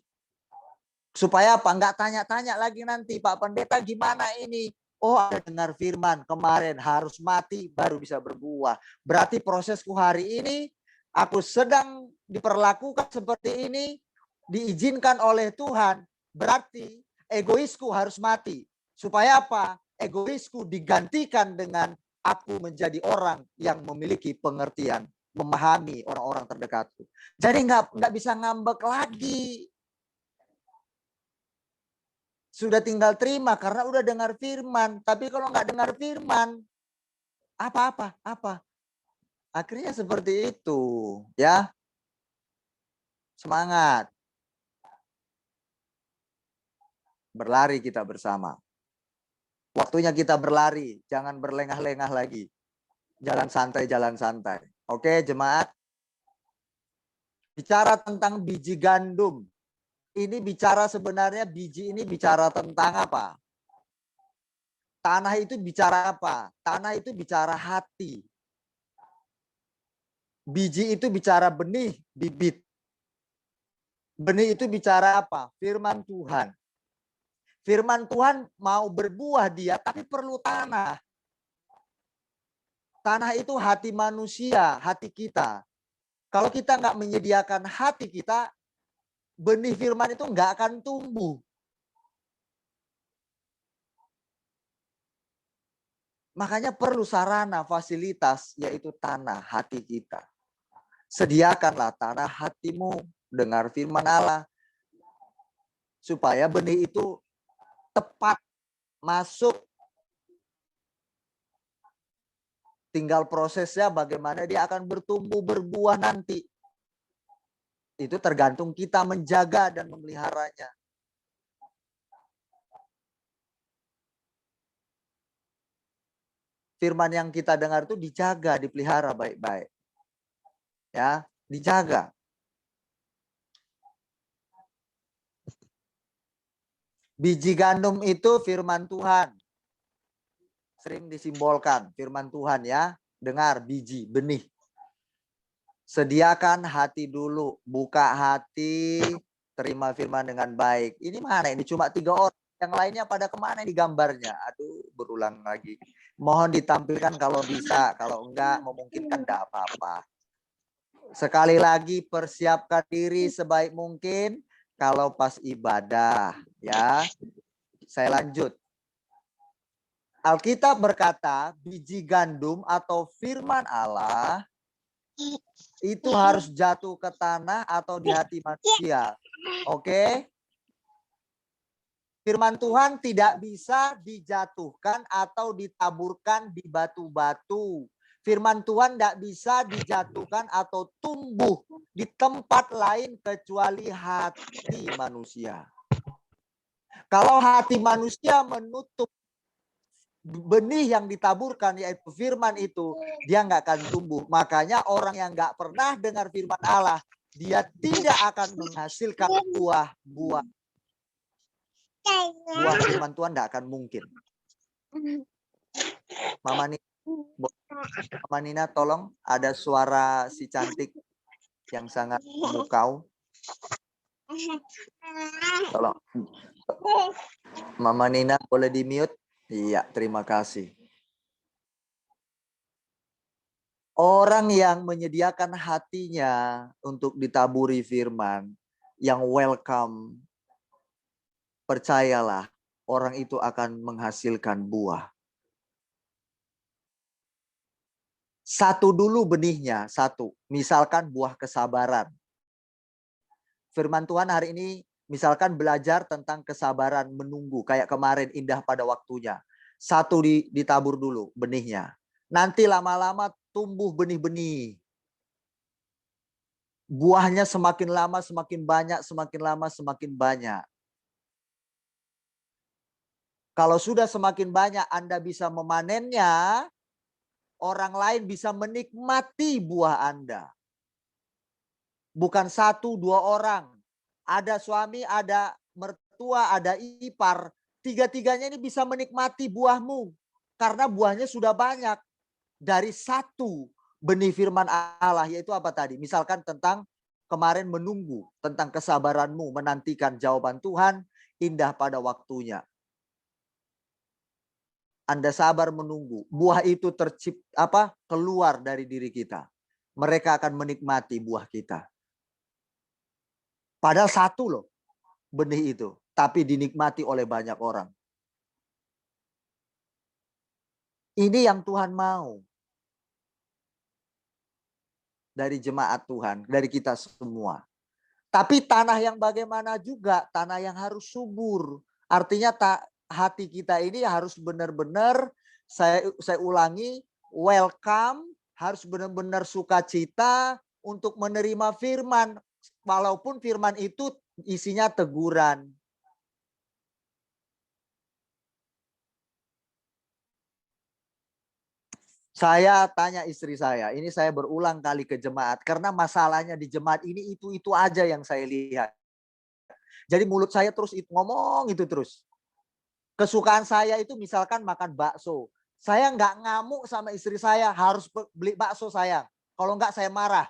Supaya apa? Nggak tanya-tanya lagi nanti, Pak Pendeta gimana ini? Oh, ada dengar firman, kemarin harus mati baru bisa berbuah. Berarti prosesku hari ini, aku sedang diperlakukan seperti ini, diizinkan oleh Tuhan. Berarti egoisku harus mati. Supaya apa? Egoisku digantikan dengan aku menjadi orang yang memiliki pengertian, memahami orang-orang terdekatku. Jadi nggak bisa ngambek lagi. Sudah tinggal terima karena udah dengar firman. Tapi kalau nggak dengar firman, apa? Akhirnya seperti itu, ya. Semangat. Berlari kita bersama. Waktunya kita berlari, jangan berlengah-lengah lagi. Jalan santai. Oke, jemaat. Bicara tentang biji gandum. Ini bicara sebenarnya biji ini bicara tentang apa? Tanah itu bicara apa? Tanah itu bicara hati. Biji itu bicara benih, bibit. Benih itu bicara apa? Firman Tuhan. Firman Tuhan mau berbuah dia, tapi perlu tanah. Tanah itu hati manusia, hati kita. Kalau kita nggak menyediakan hati kita, benih firman itu nggak akan tumbuh. Makanya perlu sarana, fasilitas, yaitu tanah hati kita. Sediakanlah tanah hatimu, dengar firman Allah. Supaya benih itu tepat masuk. Tinggal prosesnya bagaimana dia akan bertumbuh, berbuah nanti. Itu tergantung kita menjaga dan memeliharanya. Firman yang kita dengar itu dijaga, dipelihara baik-baik. Ya, dijaga. Biji gandum itu firman Tuhan. Sering disimbolkan firman Tuhan ya. Dengar, biji, benih. Sediakan hati dulu, buka hati, terima firman dengan baik. Ini mana? Ini cuma 3 orang. Yang lainnya pada kemana ini gambarnya? Aduh, berulang lagi. Mohon ditampilkan kalau bisa, kalau enggak memungkinkan enggak apa-apa. Sekali lagi persiapkan diri sebaik mungkin kalau pas ibadah, ya. Saya lanjut. Alkitab berkata, biji gandum atau firman Allah itu harus jatuh ke tanah atau di hati manusia. Oke? Firman Tuhan tidak bisa dijatuhkan atau ditaburkan di batu-batu. Firman Tuhan tidak bisa dijatuhkan atau tumbuh di tempat lain kecuali hati manusia. Kalau hati manusia menutup benih yang ditaburkan, yaitu firman itu, dia nggak akan tumbuh. Makanya orang yang nggak pernah dengar firman Allah, dia tidak akan menghasilkan buah-buah. Buah firman Tuhan tidak akan mungkin. Mama Nina, tolong, ada suara si cantik yang sangat memukau. Tolong. Mama Nina boleh di-mute? Iya, terima kasih. Orang yang menyediakan hatinya untuk ditaburi firman, yang welcome, percayalah, orang itu akan menghasilkan buah. Satu dulu benihnya, satu. Misalkan buah kesabaran. Firman Tuhan hari ini, misalkan belajar tentang kesabaran menunggu. Kayak kemarin, indah pada waktunya. Satu ditabur dulu benihnya. Nanti lama-lama tumbuh benih-benih. Buahnya semakin lama semakin banyak, semakin lama semakin banyak. Kalau sudah semakin banyak Anda bisa memanennya, orang lain bisa menikmati buah Anda. Bukan 1, 2 orang. Ada suami, ada mertua, ada ipar. Tiga-tiganya ini bisa menikmati buahmu. Karena buahnya sudah banyak. Dari satu benih firman Allah, yaitu apa tadi? Misalkan tentang kemarin menunggu. Tentang kesabaranmu menantikan jawaban Tuhan, indah pada waktunya. Anda sabar menunggu. Buah itu keluar dari diri kita. Mereka akan menikmati buah kita. Padahal satu loh benih itu. Tapi dinikmati oleh banyak orang. Ini yang Tuhan mau. Dari jemaat Tuhan. Dari kita semua. Tapi tanah yang bagaimana juga. Tanah yang harus subur. Artinya hati kita ini harus benar-benar, saya ulangi, welcome, harus benar-benar sukacita untuk menerima firman. Walaupun firman itu isinya teguran. Saya tanya istri saya, ini saya berulang kali ke jemaat. Karena masalahnya di jemaat ini itu aja yang saya lihat. Jadi mulut saya terus ngomong itu terus. Kesukaan saya itu misalkan makan bakso. Saya nggak ngamuk sama istri saya harus beli bakso saya. Kalau nggak saya marah.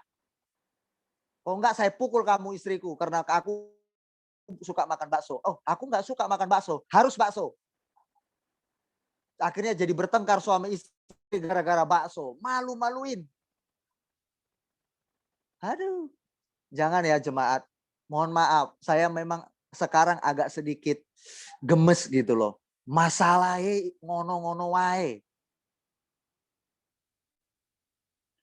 Kalau nggak saya pukul kamu istriku karena aku suka makan bakso. Oh, aku nggak suka makan bakso. Harus bakso. Akhirnya jadi bertengkar suami istri gara-gara bakso. Malu-maluin. Aduh. Jangan ya jemaat. Mohon maaf. Saya memang sekarang agak sedikit gemes gitu loh. Masalahnya ngono-ngono wae.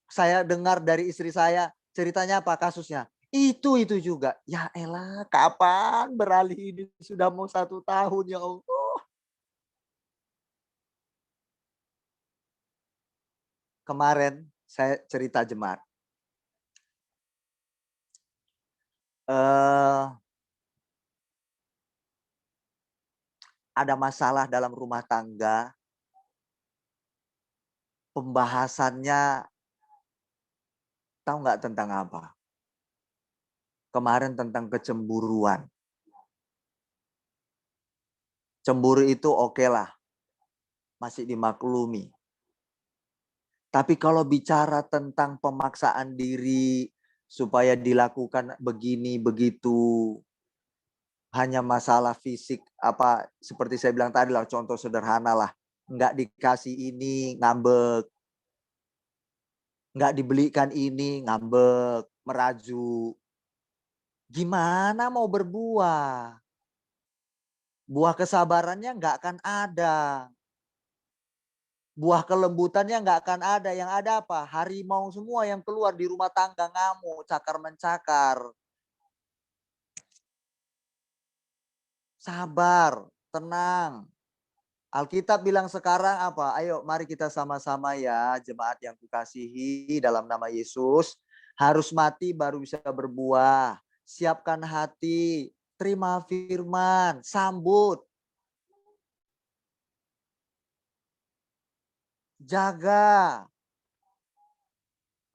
Saya dengar dari istri saya, ceritanya apa kasusnya? Itu juga. Ya elah, kapan beralih ini? Sudah mau 1 tahun ya Allah. Kemarin saya cerita jemaat. ada masalah dalam rumah tangga, pembahasannya tahu nggak tentang apa? Kemarin tentang kecemburuan. Cemburu itu oke lah, masih dimaklumi. Tapi kalau bicara tentang pemaksaan diri supaya dilakukan begini begitu, hanya masalah fisik, apa seperti saya bilang tadi lah, contoh sederhana lah, nggak dikasih ini ngambek, nggak dibelikan ini ngambek, merajuk. Gimana mau berbuah? Buah kesabarannya nggak akan ada. Buah kelembutannya nggak akan ada. Yang ada apa? Harimau semua yang keluar di rumah tangga, ngamuk, cakar-mencakar. Sabar, tenang. Alkitab bilang sekarang apa? Ayo mari kita sama-sama ya, jemaat yang kukasihi dalam nama Yesus. Harus mati baru bisa berbuah. Siapkan hati, terima firman, sambut. Jaga.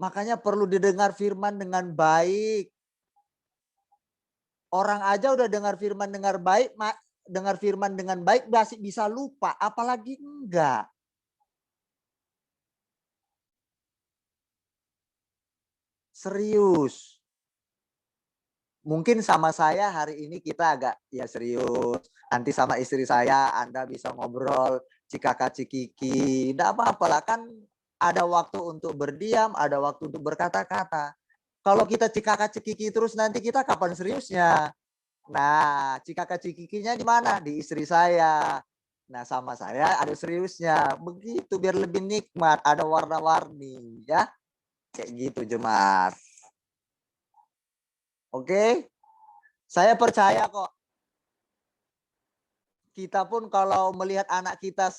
Makanya perlu didengar firman dengan baik. Orang aja udah dengar firman dengan baik masih bisa lupa, apalagi enggak. Serius. Mungkin sama saya hari ini kita agak ya serius. Nanti sama istri saya Anda bisa ngobrol cikaka-cikiki. Enggak apa-apalah, kan ada waktu untuk berdiam, ada waktu untuk berkata-kata. Kalau kita cikaka-cikiki terus nanti kita kapan seriusnya? Nah, cikaka-cikikinya di mana? Di istri saya. Nah, sama saya ada seriusnya. Begitu biar lebih nikmat, ada warna-warni ya. Kayak gitu jemaat. Oke, saya percaya kok. Kita pun kalau melihat anak kita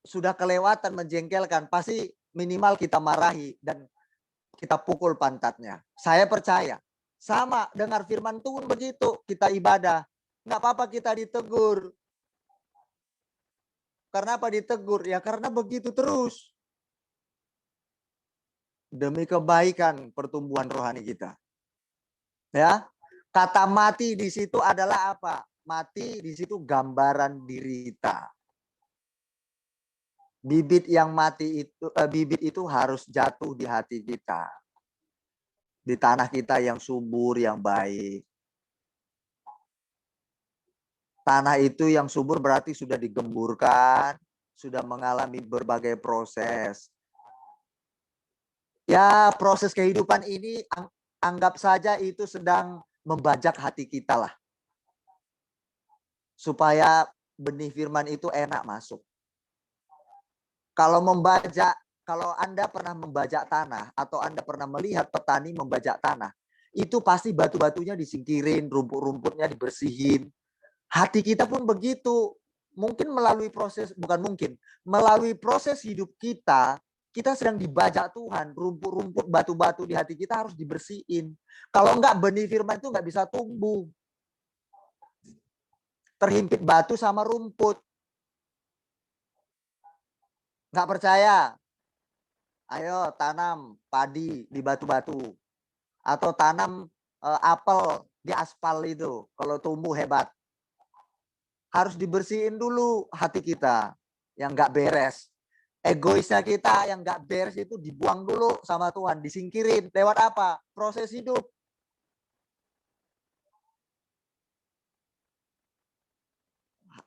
sudah kelewatan menjengkelkan, pasti minimal kita marahi dan kita pukul pantatnya. Saya percaya. Sama dengar firman Tuhan begitu, kita ibadah. Nggak apa-apa kita ditegur. Karena apa ditegur? Ya karena begitu terus. Demi kebaikan pertumbuhan rohani kita. Ya, kata mati di situ adalah apa? Mati di situ gambaran derita. Bibit yang mati itu, bibit itu harus jatuh di hati kita, di tanah kita yang subur, yang baik. Tanah itu yang subur berarti sudah digemburkan, sudah mengalami berbagai proses. Ya, proses kehidupan ini anggap saja itu sedang membajak hati kita lah. Supaya benih firman itu enak masuk. Kalau Anda pernah membajak tanah atau Anda pernah melihat petani membajak tanah, itu pasti batu-batunya disingkirin, rumput-rumputnya dibersihin. Hati kita pun begitu. Melalui proses hidup kita sedang dibajak Tuhan. Rumput-rumput, batu-batu di hati kita harus dibersihin. Kalau enggak, benih firman itu enggak bisa tumbuh. Terhimpit batu sama rumput. Enggak percaya? Ayo tanam padi di batu-batu. Atau tanam apel di aspal itu. Kalau tumbuh hebat. Harus dibersihin dulu hati kita yang enggak beres. Egoisnya kita yang enggak beres itu dibuang dulu sama Tuhan. Disingkirin. Lewat apa? Proses hidup.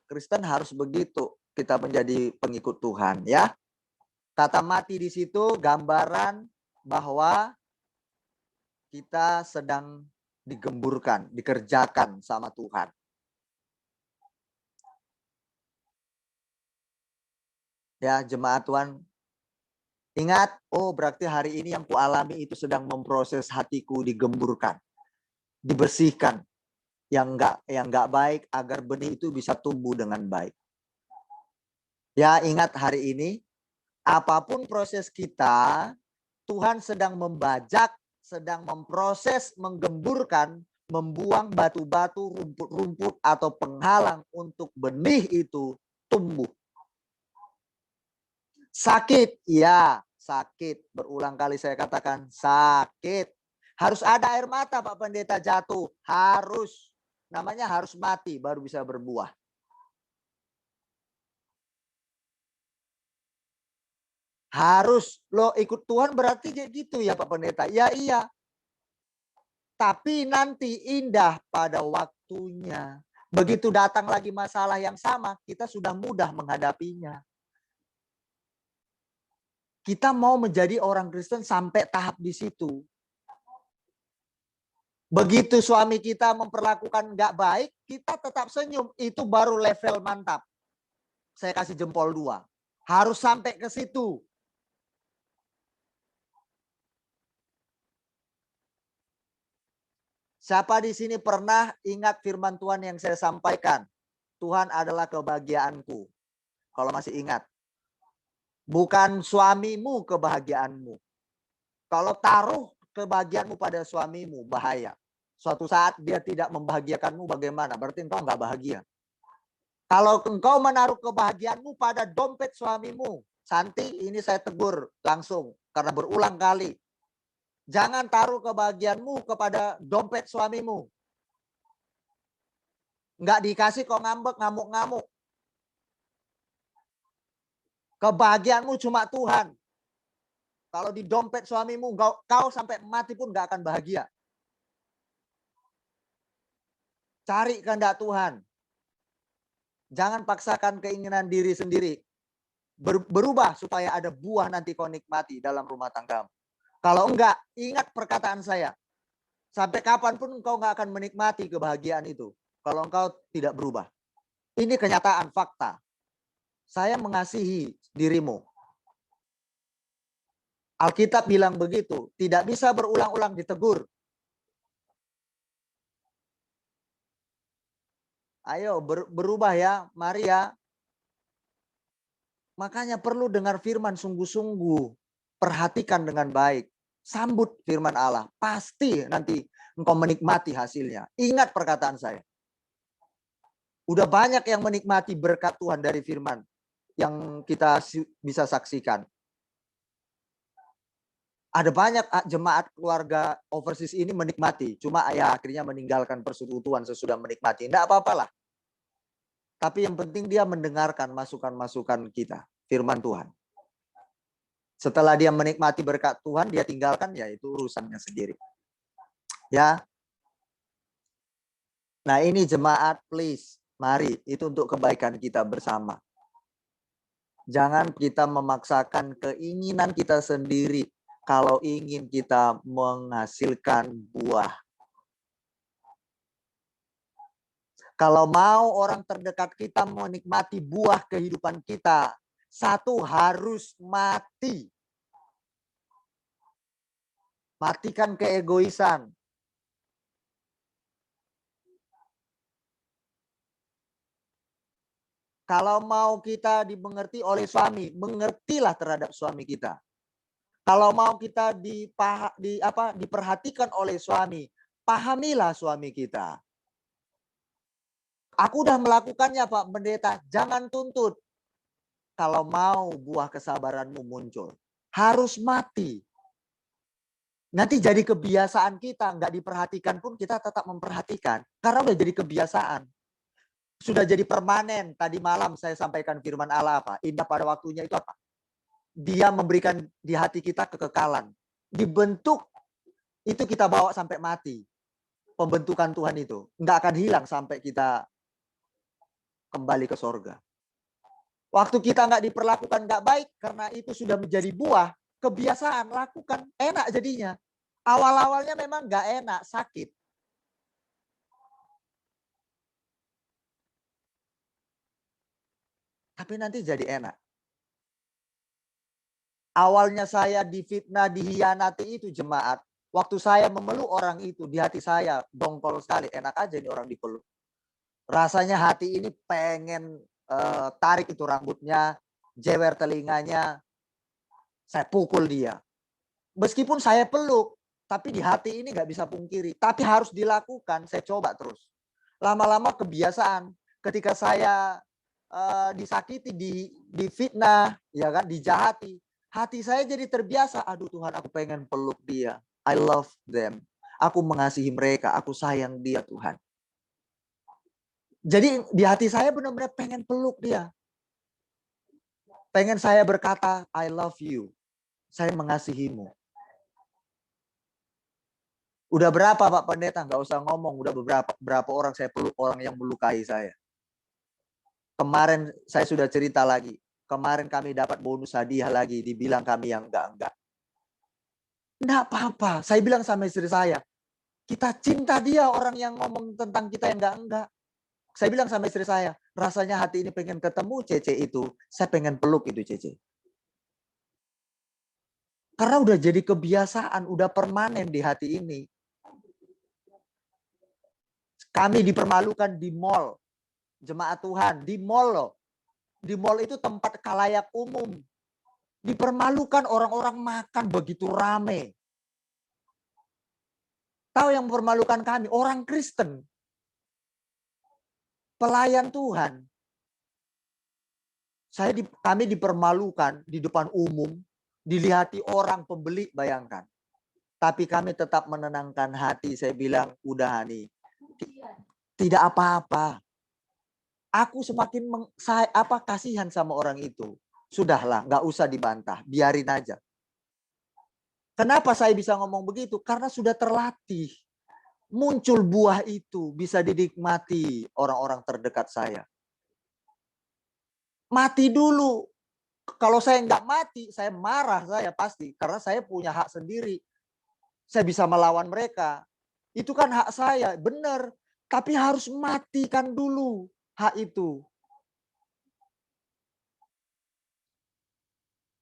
Kristen harus begitu. Kita menjadi pengikut Tuhan ya. Kata mati di situ gambaran bahwa kita sedang digemburkan, dikerjakan sama Tuhan. Ya, jemaat Tuhan, ingat, oh berarti hari ini yang kualami itu sedang memproses hatiku, digemburkan, dibersihkan yang enggak baik agar benih itu bisa tumbuh dengan baik. Ya, ingat hari ini apapun proses kita, Tuhan sedang membajak, sedang memproses, menggemburkan membuang batu-batu, rumput-rumput atau penghalang untuk benih itu tumbuh. Sakit, ya sakit. Berulang kali saya katakan sakit. Harus ada air mata Pak Pendeta jatuh. Harus. Namanya harus mati baru bisa berbuah. Harus. Lo ikut Tuhan berarti kayak gitu ya Pak Pendeta. Ya iya. Tapi nanti indah pada waktunya. Begitu datang lagi masalah yang sama, kita sudah mudah menghadapinya. Kita mau menjadi orang Kristen sampai tahap di situ. Begitu suami kita memperlakukan nggak baik, kita tetap senyum. Itu baru level mantap. Saya kasih jempol 2. Harus sampai ke situ. Siapa di sini pernah ingat firman Tuhan yang saya sampaikan? Tuhan adalah kebahagiaanku. Kalau masih ingat. Bukan suamimu kebahagiaanmu. Kalau taruh kebahagiaanmu pada suamimu, bahaya. Suatu saat dia tidak membahagiakanmu, bagaimana? Berarti engkau nggak bahagia. Kalau engkau menaruh kebahagiaanmu pada dompet suamimu, Santi, ini saya tegur langsung karena berulang kali. Jangan taruh kebahagiaanmu kepada dompet suamimu. Nggak dikasih kok ngambek, ngamuk-ngamuk. Kebahagiaanmu cuma Tuhan. Kalau di dompet suamimu, kau sampai mati pun nggak akan bahagia. Cari kehendak Tuhan. Jangan paksakan keinginan diri sendiri. Berubah supaya ada buah nanti kau nikmati dalam rumah tanggamu. Kalau enggak, ingat perkataan saya. Sampai kapanpun engkau nggak akan menikmati kebahagiaan itu. Kalau engkau tidak berubah. Ini kenyataan, fakta. Saya mengasihi dirimu. Alkitab bilang begitu. Tidak bisa berulang-ulang ditegur. Ayo berubah ya, mari ya. Makanya perlu dengar firman sungguh-sungguh. Perhatikan dengan baik. Sambut firman Allah. Pasti nanti engkau menikmati hasilnya. Ingat perkataan saya. Udah banyak yang menikmati berkat Tuhan dari firman. Yang kita bisa saksikan. Ada banyak jemaat keluarga overseas ini menikmati. Cuma ya akhirnya meninggalkan persekutuan sesudah menikmati. Tidak apa-apalah. Tapi yang penting dia mendengarkan masukan-masukan kita. Firman Tuhan. Setelah dia menikmati berkat Tuhan, dia tinggalkan, ya itu urusannya sendiri. Ya. Nah ini jemaat, please. Mari, itu untuk kebaikan kita bersama. Jangan kita memaksakan keinginan kita sendiri. Kalau ingin kita menghasilkan buah. Kalau mau orang terdekat kita menikmati buah kehidupan kita, satu harus mati. Matikan keegoisan. Kalau mau kita dimengerti oleh suami, mengertilah terhadap suami kita. Kalau mau kita diperhatikan oleh suami, pahamilah suami kita. Aku udah melakukannya Pak Pendeta, jangan tuntut. Kalau mau buah kesabaranmu muncul, harus mati. Nanti jadi kebiasaan kita, nggak diperhatikan pun kita tetap memperhatikan. Karena udah jadi kebiasaan. Sudah jadi permanen. Tadi malam saya sampaikan firman Allah apa? Indah pada waktunya itu apa? Dia memberikan di hati kita kekekalan. Dibentuk, itu kita bawa sampai mati. Pembentukan Tuhan itu. Nggak akan hilang sampai kita kembali ke sorga. Waktu kita nggak diperlakukan nggak baik, karena itu sudah menjadi buah, kebiasaan, lakukan. Enak jadinya. Awal-awalnya memang nggak enak, sakit. Tapi nanti jadi enak. Awalnya saya difitnah, dihianati itu jemaat. Waktu saya memeluk orang itu, di hati saya dongkol sekali. Enak aja nih orang dipeluk. Rasanya hati ini pengen tarik itu rambutnya, jewer telinganya. Saya pukul dia. Meskipun saya peluk, Tapi di hati ini nggak bisa pungkiri. Tapi harus dilakukan. Saya coba terus. Lama-lama kebiasaan. Ketika saya disakiti, difitnah, ya kan, dijahati, hati saya jadi terbiasa. Aduh Tuhan, aku pengen peluk dia. I love them. Aku mengasihi mereka. Aku sayang dia Tuhan. Jadi di hati saya benar-benar pengen peluk dia. Pengen saya berkata, I love you. Saya mengasihimu. Udah berapa Pak Pendeta? Nggak usah ngomong. Udah berapa orang saya peluk, orang yang melukai saya. Kemarin saya sudah cerita lagi. Kemarin kami dapat bonus hadiah lagi. Dibilang kami yang enggak. Enggak apa-apa. Saya bilang sama istri saya, kita cinta dia orang yang ngomong tentang kita yang enggak. Saya bilang sama istri saya, rasanya hati ini pengen ketemu Cece itu. Saya pengen peluk itu Cece. Karena udah jadi kebiasaan, udah permanen di hati ini. Kami dipermalukan di mall. Jemaat Tuhan, di mall loh. Di mall itu tempat khalayak umum. Dipermalukan orang-orang makan begitu rame. Tahu yang mempermalukan kami? Orang Kristen. Pelayan Tuhan. Kami dipermalukan di depan umum. Dilihati orang pembeli, bayangkan. Tapi kami tetap menenangkan hati. Saya bilang, udah Hani. Tidak apa-apa. Aku semakin kasihan sama orang itu. Sudahlah, nggak usah dibantah. Biarin aja. Kenapa saya bisa ngomong begitu? Karena sudah terlatih. Muncul buah itu bisa dinikmati orang-orang terdekat saya. Mati dulu. Kalau saya nggak mati, saya marah saya pasti. Karena saya punya hak sendiri. Saya bisa melawan mereka. Itu kan hak saya, benar. Tapi harus matikan dulu hak itu.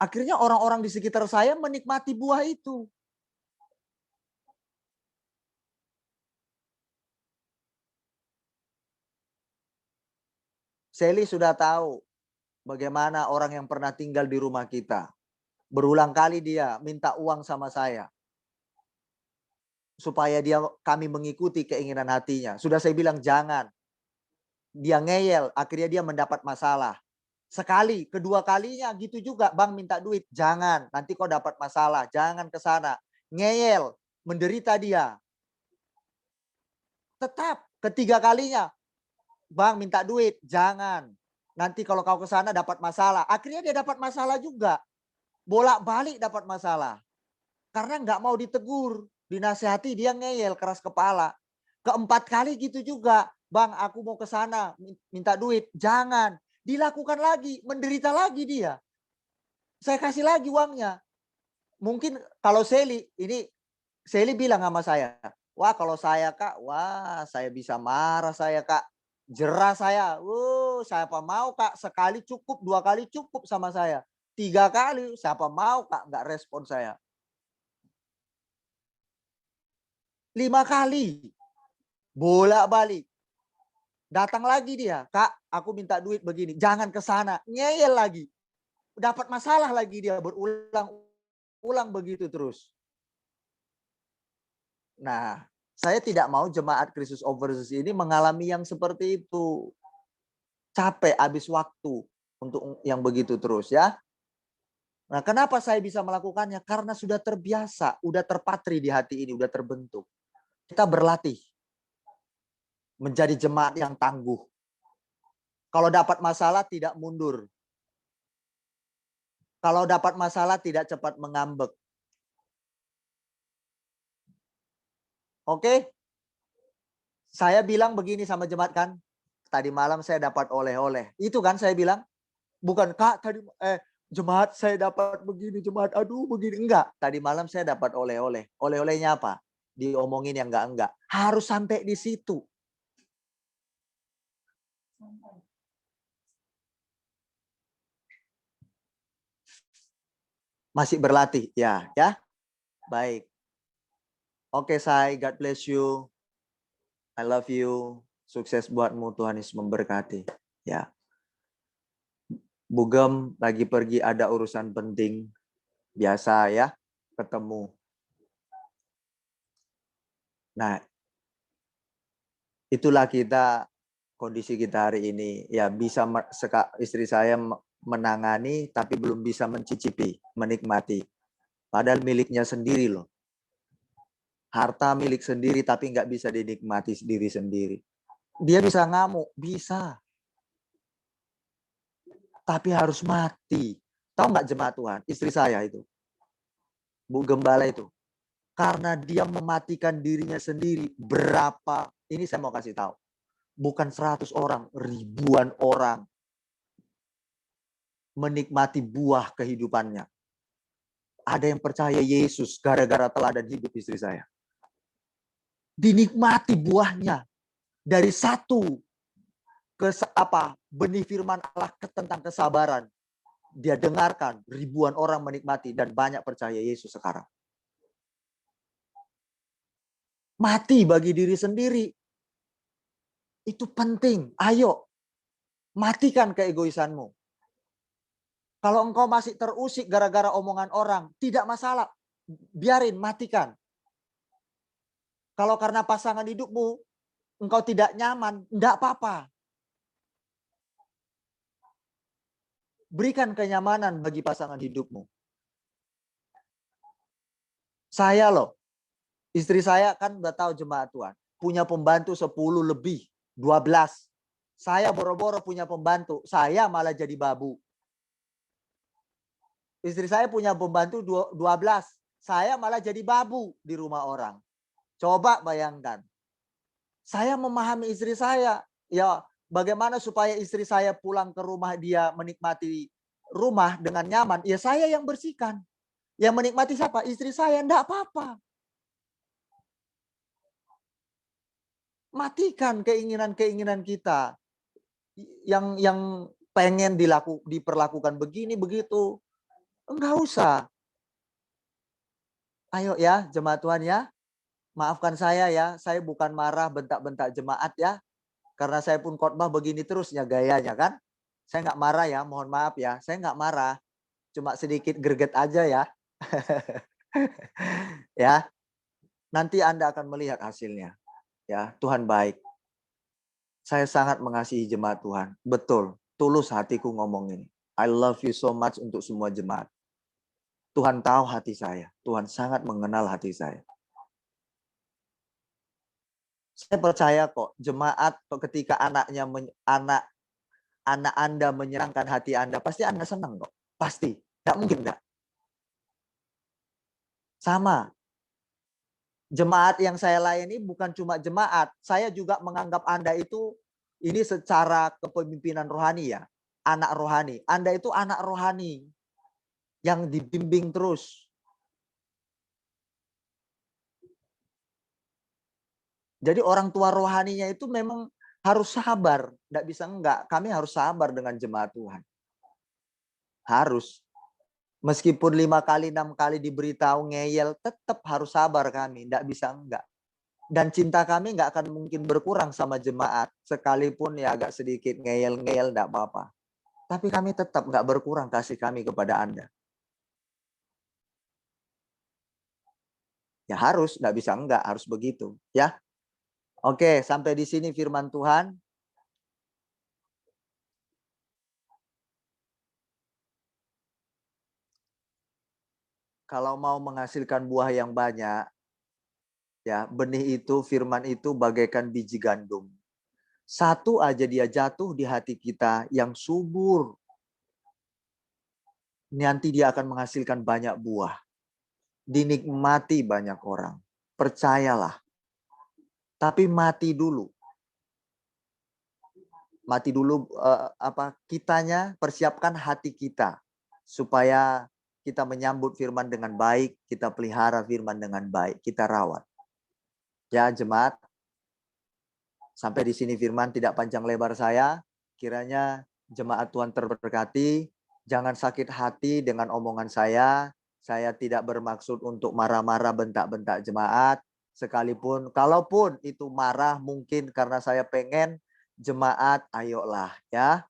Akhirnya orang-orang di sekitar saya menikmati buah itu. Sally sudah tahu bagaimana orang yang pernah tinggal di rumah kita. Berulang kali dia minta uang sama saya. Supaya kami mengikuti keinginan hatinya. Sudah saya bilang jangan. Dia ngeyel, akhirnya dia mendapat masalah. Sekali, kedua kalinya gitu juga. Bang minta duit, jangan. Nanti kau dapat masalah, jangan ke sana. Ngeyel, menderita dia. Tetap, ketiga kalinya. Bang minta duit, jangan. Nanti kalau kau ke sana dapat masalah. Akhirnya dia dapat masalah juga. Bolak-balik dapat masalah. Karena nggak mau ditegur. Dinasihati dia ngeyel, keras kepala. Keempat kali gitu juga. Bang aku mau ke sana minta duit. Jangan. Dilakukan lagi. Menderita lagi dia. Saya kasih lagi uangnya. Mungkin kalau Sally bilang sama saya. Wah kalau saya Kak, wah saya bisa marah saya Kak. Jerah saya, siapa mau Kak, sekali cukup, dua kali cukup sama saya. 3 kali, siapa mau Kak, nggak respon saya. 5 kali, bolak-balik. Datang lagi dia, Kak, aku minta duit begini, jangan ke sana, ngeyel lagi. Dapat masalah lagi dia, berulang-ulang begitu terus. Nah, saya tidak mau jemaat Kristus Overseas ini mengalami yang seperti itu. Capek, habis waktu untuk yang begitu terus ya. Nah, kenapa saya bisa melakukannya? Karena sudah terbiasa, udah terpatri di hati ini, udah terbentuk. Kita berlatih menjadi jemaat yang tangguh. Kalau dapat masalah tidak mundur. Kalau dapat masalah tidak cepat mengambek. Oke? Saya bilang begini sama jemaat kan. Tadi malam saya dapat oleh-oleh. Itu kan saya bilang. Bukan Kak tadi jemaat saya dapat begini, jemaat aduh begini. Enggak, tadi malam saya dapat oleh-oleh. Oleh-olehnya apa? Diomongin yang enggak. Harus sampai di situ. Masih berlatih, ya. Baik. Oke, Say, God bless you. I love you. Sukses buatmu, Tuhan Yesus memberkati. Ya. Bugem lagi pergi ada urusan penting. Biasa ya, ketemu. Nah, itulah kondisi kita hari ini. Ya, bisa istri saya menangani tapi belum bisa mencicipi, menikmati. Padahal miliknya sendiri loh. Harta milik sendiri tapi nggak bisa dinikmati diri sendiri. Dia bisa ngamuk, bisa. Tapi harus mati. Tahu nggak jemaat Tuhan, istri saya itu, Bu Gembala itu, karena dia mematikan dirinya sendiri, berapa, ini saya mau kasih tahu, bukan 100 orang, ribuan orang menikmati buah kehidupannya. Ada yang percaya Yesus gara-gara teladan hidup istri saya. Dinikmati buahnya dari satu benih firman Allah tentang kesabaran. Dia dengarkan, ribuan orang menikmati dan banyak percaya Yesus sekarang. Mati bagi diri sendiri. Itu penting. Ayo, matikan keegoisanmu. Kalau engkau masih terusik gara-gara omongan orang, tidak masalah. Biarin, matikan. Kalau karena pasangan hidupmu, engkau tidak nyaman, enggak apa-apa. Berikan kenyamanan bagi pasangan hidupmu. Saya loh, istri saya kan udah tahu jemaat Tuhan. Punya pembantu 10 lebih, 12. Saya boro-boro punya pembantu, saya malah jadi babu. Istri saya punya pembantu 12, saya malah jadi babu di rumah orang. Coba bayangkan. Saya memahami istri saya. Ya, bagaimana supaya istri saya pulang ke rumah dia menikmati rumah dengan nyaman. Ya saya yang bersihkan. Yang menikmati siapa? Istri saya. Enggak apa-apa. Matikan keinginan-keinginan kita. Yang pengen diperlakukan begini, begitu. Enggak usah. Ayo ya, jemaat Tuhan ya. Maafkan saya ya, saya bukan marah bentak-bentak jemaat ya. Karena saya pun khotbah begini terusnya gayanya kan. Saya nggak marah ya, mohon maaf ya. Saya nggak marah, cuma sedikit greget aja ya. Ya, nanti Anda akan melihat hasilnya. Ya, Tuhan baik. Saya sangat mengasihi jemaat Tuhan. Betul, tulus hatiku ngomong ini. I love you so much untuk semua jemaat. Tuhan tahu hati saya. Tuhan sangat mengenal hati saya. Saya percaya kok jemaat ketika anak Anda menyenangkan hati Anda, pasti Anda senang kok. Pasti. Nggak mungkin nggak. Sama. Jemaat yang saya layani bukan cuma jemaat. Saya juga menganggap Anda itu ini secara kepemimpinan rohani ya. Anak rohani. Anda itu anak rohani yang dibimbing terus. Jadi orang tua rohaninya itu memang harus sabar. Nggak bisa enggak. Kami harus sabar dengan jemaat Tuhan. Harus. Meskipun 5 kali, 6 kali diberitahu ngeyel, tetap harus sabar kami. Nggak bisa enggak. Dan cinta kami nggak akan mungkin berkurang sama jemaat. Sekalipun ya agak sedikit ngeyel-ngeyel, nggak apa-apa. Tapi kami tetap nggak berkurang kasih kami kepada Anda. Ya harus, nggak bisa enggak. Harus begitu. Ya. Oke, sampai di sini firman Tuhan. Kalau mau menghasilkan buah yang banyak, ya benih itu, firman itu bagaikan biji gandum. Satu aja dia jatuh di hati kita yang subur. Nanti dia akan menghasilkan banyak buah. Dinikmati banyak orang. Percayalah. Tapi mati dulu. Mati dulu kitanya, persiapkan hati kita supaya kita menyambut firman dengan baik, kita pelihara firman dengan baik, kita rawat. Ya, jemaat. Sampai di sini firman, tidak panjang lebar saya. Kiranya jemaat Tuhan terberkati. Jangan sakit hati dengan omongan saya. Saya tidak bermaksud untuk marah-marah, bentak-bentak jemaat. Sekalipun, kalaupun itu marah mungkin karena saya pengen jemaat, ayolah ya.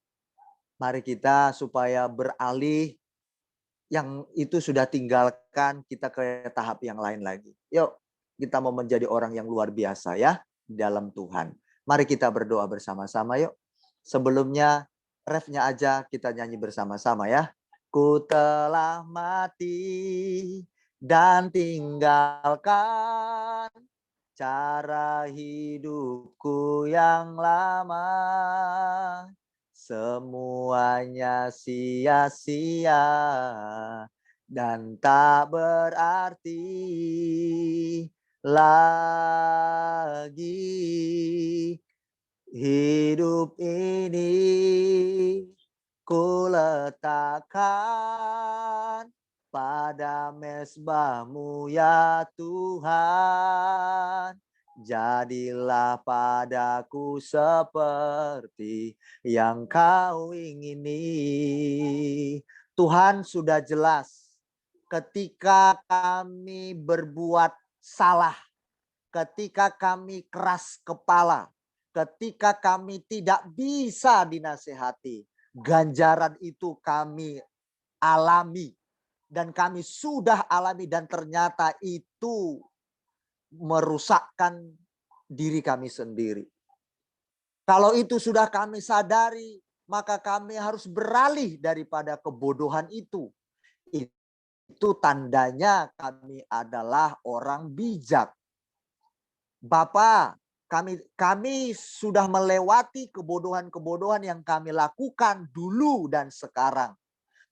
Mari kita supaya beralih, yang itu sudah tinggalkan, kita ke tahap yang lain lagi. Yuk, Kita mau menjadi orang yang luar biasa ya di dalam Tuhan. Mari kita berdoa bersama-sama yuk. Sebelumnya refnya aja kita nyanyi bersama-sama ya. Ku telah mati dan tinggalkan cara hidupku yang lama. Semuanya sia-sia dan tak berarti lagi. Hidup ini ku letakkan pada mezbah-Mu ya Tuhan. Jadilah padaku seperti yang Kau ingini. Tuhan, sudah jelas ketika kami berbuat salah, ketika kami keras kepala, ketika kami tidak bisa dinasehati, ganjaran itu kami alami. Dan kami sudah alami dan ternyata itu merusakkan diri kami sendiri. Kalau itu sudah kami sadari, maka kami harus beralih daripada kebodohan itu. Itu tandanya kami adalah orang bijak. Bapa, kami sudah melewati kebodohan-kebodohan yang kami lakukan dulu dan sekarang.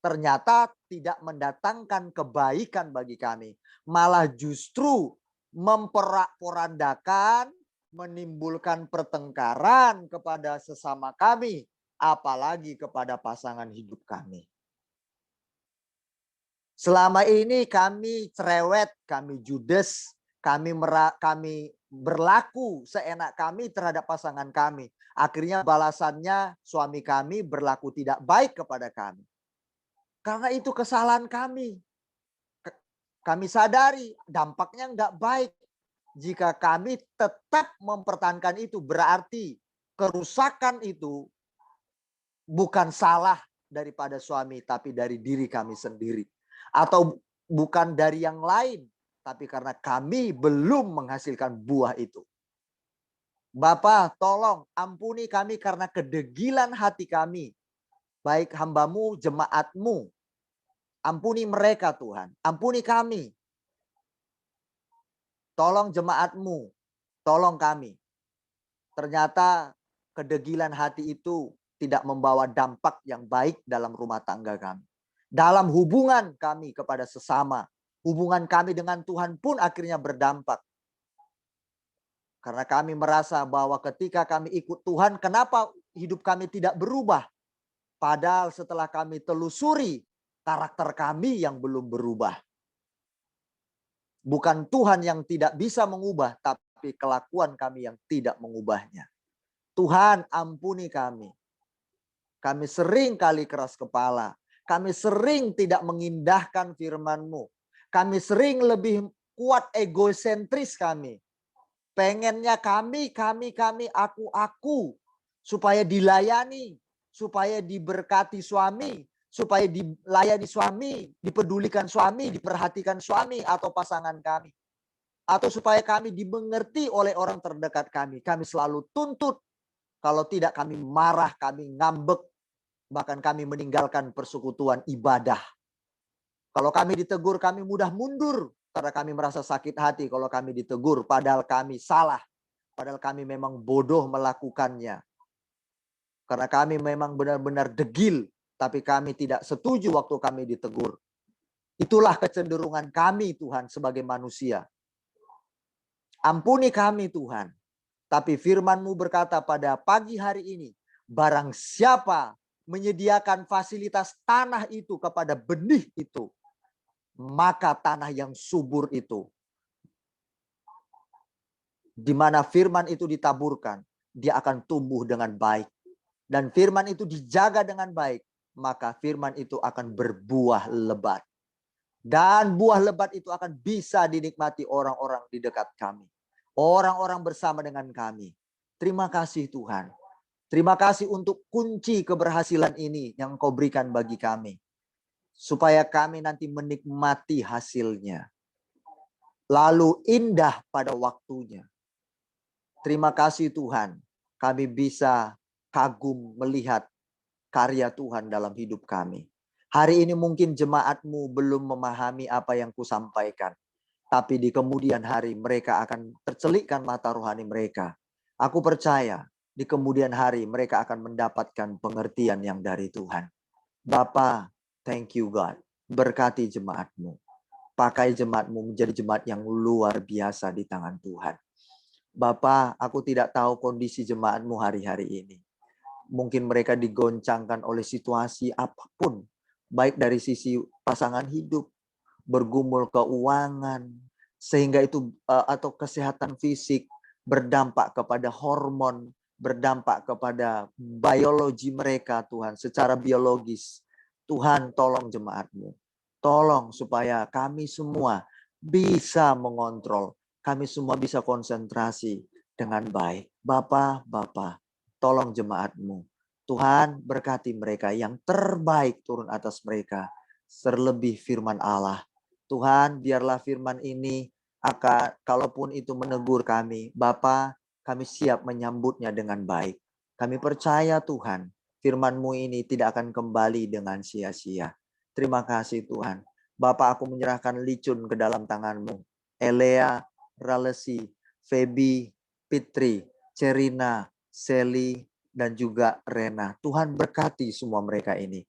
Ternyata tidak mendatangkan kebaikan bagi kami. Malah justru memporak-porandakan, menimbulkan pertengkaran kepada sesama kami. Apalagi kepada pasangan hidup kami. Selama ini kami cerewet, kami judes, kami berlaku seenak kami terhadap pasangan kami. Akhirnya balasannya suami kami berlaku tidak baik kepada kami. Karena itu kesalahan kami. Kami sadari dampaknya enggak baik. Jika kami tetap mempertahankan itu, berarti kerusakan itu bukan salah daripada suami, tapi dari diri kami sendiri. Atau bukan dari yang lain, tapi karena kami belum menghasilkan buah itu. Bapa, tolong ampuni kami karena kedegilan hati kami. Baik hamba-Mu, jemaat-Mu. Ampuni mereka Tuhan. Ampuni kami. Tolong jemaat-Mu. Tolong kami. Ternyata kedegilan hati itu tidak membawa dampak yang baik dalam rumah tangga kami. Dalam hubungan kami kepada sesama. Hubungan kami dengan Tuhan pun akhirnya berdampak. Karena kami merasa bahwa ketika kami ikut Tuhan, kenapa hidup kami tidak berubah? Padahal setelah kami telusuri, karakter kami yang belum berubah. Bukan Tuhan yang tidak bisa mengubah, tapi kelakuan kami yang tidak mengubahnya. Tuhan, ampuni kami. Kami sering kali keras kepala. Kami sering tidak mengindahkan firman-Mu. Kami sering lebih kuat egosentris kami. Pengennya kami, aku. Supaya dilayani. Supaya diberkati suami. Supaya dilayani suami, dipedulikan suami, diperhatikan suami atau pasangan kami. Atau supaya kami dimengerti oleh orang terdekat kami. Kami selalu tuntut. Kalau tidak kami marah, kami ngambek. Bahkan kami meninggalkan persekutuan ibadah. Kalau kami ditegur, kami mudah mundur. Karena kami merasa sakit hati kalau kami ditegur. Padahal kami salah. Padahal kami memang bodoh melakukannya. Karena kami memang benar-benar degil. Tapi kami tidak setuju waktu kami ditegur. Itulah kecenderungan kami Tuhan sebagai manusia. Ampuni kami Tuhan. Tapi firman-Mu berkata pada pagi hari ini. Barang siapa menyediakan fasilitas tanah itu kepada benih itu. Maka tanah yang subur itu. Di mana firman itu ditaburkan. Dia akan tumbuh dengan baik. Dan firman itu dijaga dengan baik. Maka firman itu akan berbuah lebat. Dan buah lebat itu akan bisa dinikmati orang-orang di dekat kami. Orang-orang bersama dengan kami. Terima kasih Tuhan. Terima kasih untuk kunci keberhasilan ini yang Kau berikan bagi kami. Supaya kami nanti menikmati hasilnya. lalu indah pada waktunya. Terima kasih Tuhan, kami bisa kagum melihat karya Tuhan dalam hidup kami. Hari ini mungkin jemaat-Mu belum memahami apa yang kusampaikan. Tapi di kemudian hari mereka akan tercelikkan mata rohani mereka. Aku percaya di kemudian hari mereka akan mendapatkan pengertian yang dari Tuhan. Bapa, thank you God. Berkati jemaat-Mu. Pakai jemaat-Mu menjadi jemaat yang luar biasa di tangan Tuhan. Bapa, aku tidak tahu kondisi jemaat-Mu hari-hari ini. Mungkin mereka digoncangkan oleh situasi apapun. Baik dari sisi pasangan hidup, bergumul keuangan, sehingga itu atau kesehatan fisik, berdampak kepada hormon, berdampak kepada biologi mereka Tuhan, secara biologis. Tuhan tolong jemaat-Mu. Tolong supaya kami semua bisa mengontrol, kami semua bisa konsentrasi dengan baik. Bapa, tolong jemaat-Mu. Tuhan berkati mereka, yang terbaik turun atas mereka. Terlebih firman Allah. Tuhan, biarlah firman ini kalaupun itu menegur kami, Bapa, kami siap menyambutnya dengan baik. Kami percaya Tuhan, firman-Mu ini tidak akan kembali dengan sia-sia. Terima kasih Tuhan. Bapa, aku menyerahkan Licun ke dalam tangan-Mu. Elea, Ralesi, Feby, Fitri, Cerina, Seli, dan juga Rena. Tuhan berkati semua mereka ini.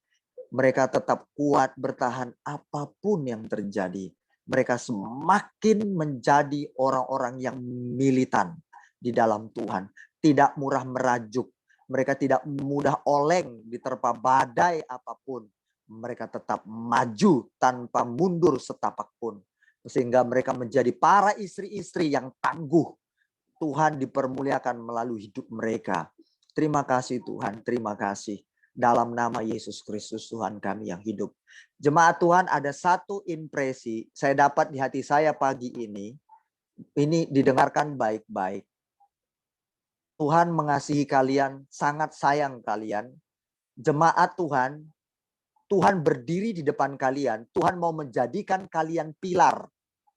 Mereka tetap kuat bertahan apapun yang terjadi. Mereka semakin menjadi orang-orang yang militan di dalam Tuhan. Tidak murah merajuk. Mereka tidak mudah oleng diterpa badai apapun. Mereka tetap maju tanpa mundur setapak pun. Sehingga mereka menjadi para istri-istri yang tangguh. Tuhan dipermuliakan melalui hidup mereka. Terima kasih Tuhan, terima kasih. Dalam nama Yesus Kristus Tuhan kami yang hidup. Jemaat Tuhan, ada satu impresi saya dapat di hati saya pagi ini. Ini didengarkan baik-baik. Tuhan mengasihi kalian, sangat sayang kalian. Jemaat Tuhan, Tuhan berdiri di depan kalian. Tuhan mau menjadikan kalian pilar.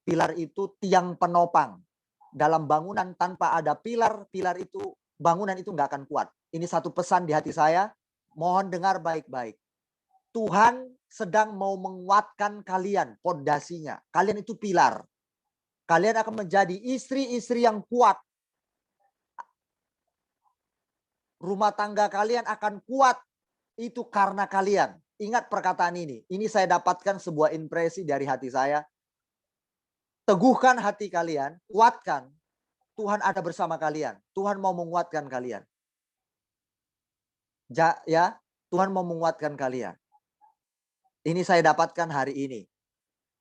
Pilar itu tiang penopang. Dalam bangunan tanpa ada pilar, bangunan itu nggak akan kuat. Ini satu pesan di hati saya. Mohon dengar baik-baik. Tuhan sedang mau menguatkan kalian, pondasinya. Kalian itu pilar. Kalian akan menjadi istri-istri yang kuat. Rumah tangga kalian akan kuat. Itu karena kalian. Ingat perkataan ini. Ini saya dapatkan sebuah impresi dari hati saya. Teguhkan hati kalian, kuatkan. Tuhan ada bersama kalian. Tuhan mau menguatkan kalian. Ya, Tuhan mau menguatkan kalian. Ini saya dapatkan hari ini.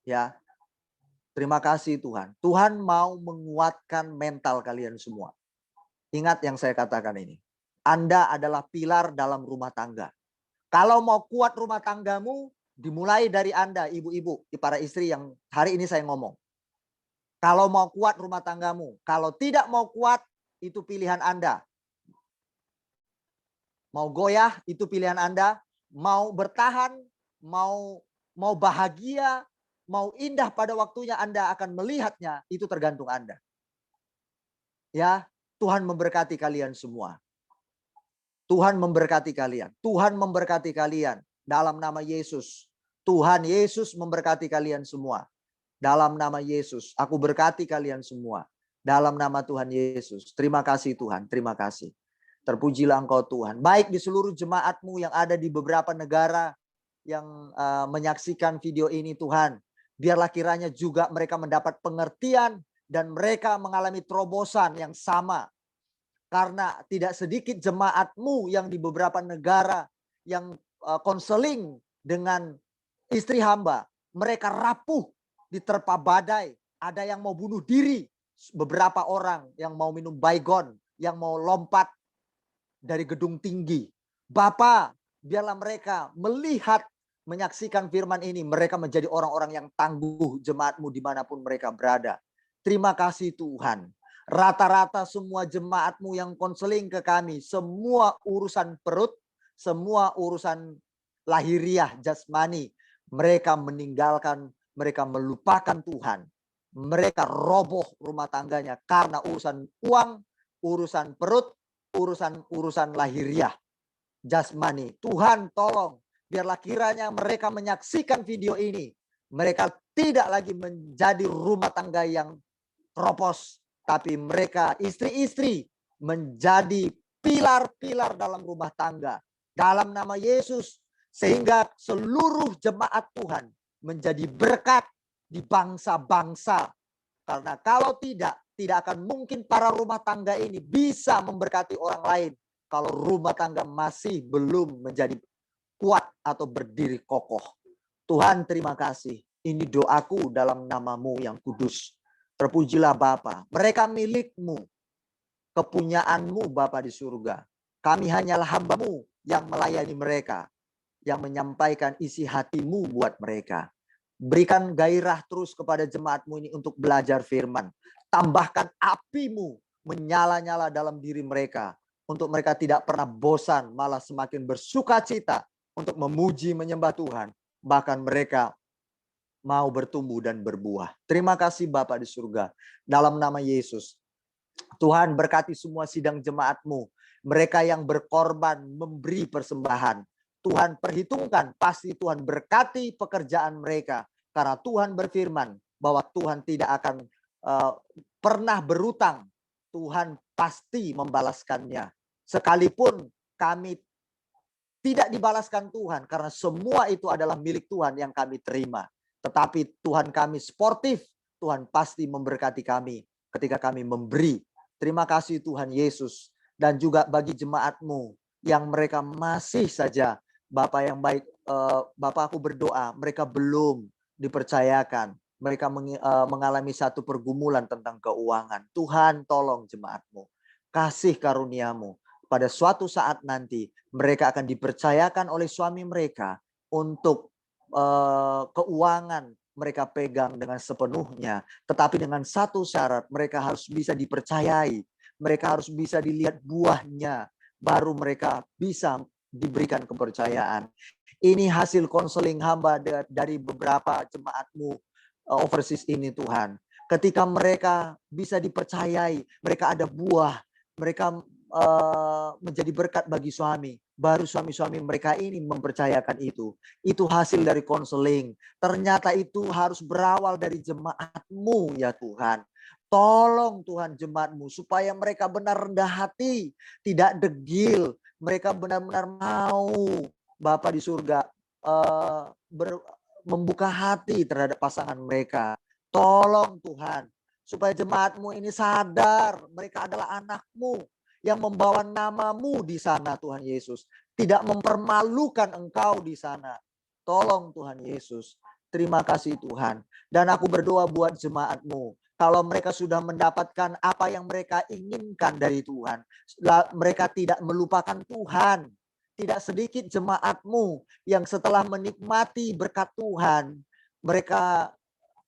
Ya. Terima kasih Tuhan. Tuhan mau menguatkan mental kalian semua. Ingat yang saya katakan ini. Anda adalah pilar dalam rumah tangga. Kalau mau kuat rumah tanggamu, dimulai dari Anda, ibu-ibu, para istri yang hari ini saya ngomong. Kalau mau kuat rumah tanggamu, kalau tidak mau kuat, itu pilihan Anda. Mau goyah, itu pilihan Anda. Mau bertahan, mau bahagia, mau indah pada waktunya Anda akan melihatnya, itu tergantung Anda. Ya, Tuhan memberkati kalian semua. Tuhan memberkati kalian. Tuhan memberkati kalian dalam nama Yesus. Tuhan Yesus memberkati kalian semua. Dalam nama Yesus, aku berkati kalian semua. Dalam nama Tuhan Yesus. Terima kasih Tuhan, terima kasih. Terpujilah Engkau Tuhan. Baik di seluruh jemaat-Mu yang ada di beberapa negara yang menyaksikan video ini Tuhan. Biarlah kiranya juga mereka mendapat pengertian dan mereka mengalami terobosan yang sama. Karena tidak sedikit jemaat-Mu yang di beberapa negara yang konseling dengan istri hamba. Mereka rapuh diterpa badai. Ada yang mau bunuh diri. Beberapa orang yang mau minum baygon. Yang mau lompat dari gedung tinggi. Bapa, biarlah mereka melihat, menyaksikan firman ini. Mereka menjadi orang-orang yang tangguh jemaat-Mu dimanapun mereka berada. Terima kasih Tuhan. Rata-rata semua jemaat-Mu yang konseling ke kami. Semua urusan perut, semua urusan lahiriah, jasmani. Mereka meninggalkan, mereka melupakan Tuhan. mereka roboh rumah tangganya karena urusan uang, urusan perut, urusan lahiriah, jasmani. Tuhan tolong, biarlah kiranya mereka menyaksikan video ini. Mereka tidak lagi menjadi rumah tangga yang keropos, tapi mereka istri-istri menjadi pilar-pilar dalam rumah tangga. Dalam nama Yesus, sehingga seluruh jemaat Tuhan menjadi berkat di bangsa-bangsa. Karena kalau tidak akan mungkin para rumah tangga ini bisa memberkati orang lain kalau rumah tangga masih belum menjadi kuat atau berdiri kokoh. Tuhan, terima kasih. Ini doaku dalam nama-Mu yang kudus. Terpujilah Bapa. Mereka milik-Mu. Kepunyaan-Mu Bapa di surga. Kami hanyalah hamba-Mu yang melayani mereka. Yang menyampaikan isi hati-Mu buat mereka. Berikan gairah terus kepada jemaat-Mu ini untuk belajar firman. Tambahkan api-Mu menyala-nyala dalam diri mereka. Untuk mereka tidak pernah bosan, malah semakin bersuka cita untuk memuji menyembah Tuhan. Bahkan mereka mau bertumbuh dan berbuah. Terima kasih Bapa di surga. Dalam nama Yesus. Tuhan berkati semua sidang jemaat-Mu. Mereka yang berkorban memberi persembahan. Tuhan perhitungkan, pasti Tuhan berkati pekerjaan mereka. Karena Tuhan berfirman bahwa Tuhan tidak akan pernah berutang. Tuhan pasti membalaskannya. Sekalipun kami tidak dibalaskan Tuhan, karena semua itu adalah milik Tuhan yang kami terima. Tetapi Tuhan kami sportif, Tuhan pasti memberkati kami ketika kami memberi. Terima kasih Tuhan Yesus. Dan juga bagi jemaat-Mu yang mereka masih saja, Bapa yang baik, Bapa aku berdoa, mereka belum dipercayakan. Mereka mengalami satu pergumulan tentang keuangan. Tuhan tolong jemaat-Mu. Kasih karunia-Mu. Pada suatu saat nanti mereka akan dipercayakan oleh suami mereka untuk keuangan mereka pegang dengan sepenuhnya. Tetapi dengan satu syarat, mereka harus bisa dipercayai. Mereka harus bisa dilihat buahnya. Baru mereka bisa diberikan kepercayaan. Ini hasil konseling hamba dari beberapa jemaat-Mu overseas ini Tuhan. Ketika mereka bisa dipercayai, mereka ada buah, mereka menjadi berkat bagi suami. Baru suami-suami mereka ini mempercayakan itu. Itu hasil dari konseling. Ternyata itu harus berawal dari jemaat-Mu ya Tuhan. Tolong Tuhan jemaat-Mu supaya mereka benar rendah hati, tidak degil. Mereka benar-benar mau Bapa di surga membuka hati terhadap pasangan mereka. Tolong Tuhan, supaya jemaat-Mu ini sadar mereka adalah anak-Mu yang membawa nama-Mu di sana Tuhan Yesus. Tidak mempermalukan Engkau di sana. Tolong Tuhan Yesus. Terima kasih Tuhan. Dan aku berdoa buat jemaat-Mu. Kalau mereka sudah mendapatkan apa yang mereka inginkan dari Tuhan. Mereka tidak melupakan Tuhan. Tidak sedikit jemaat-Mu yang setelah menikmati berkat Tuhan, mereka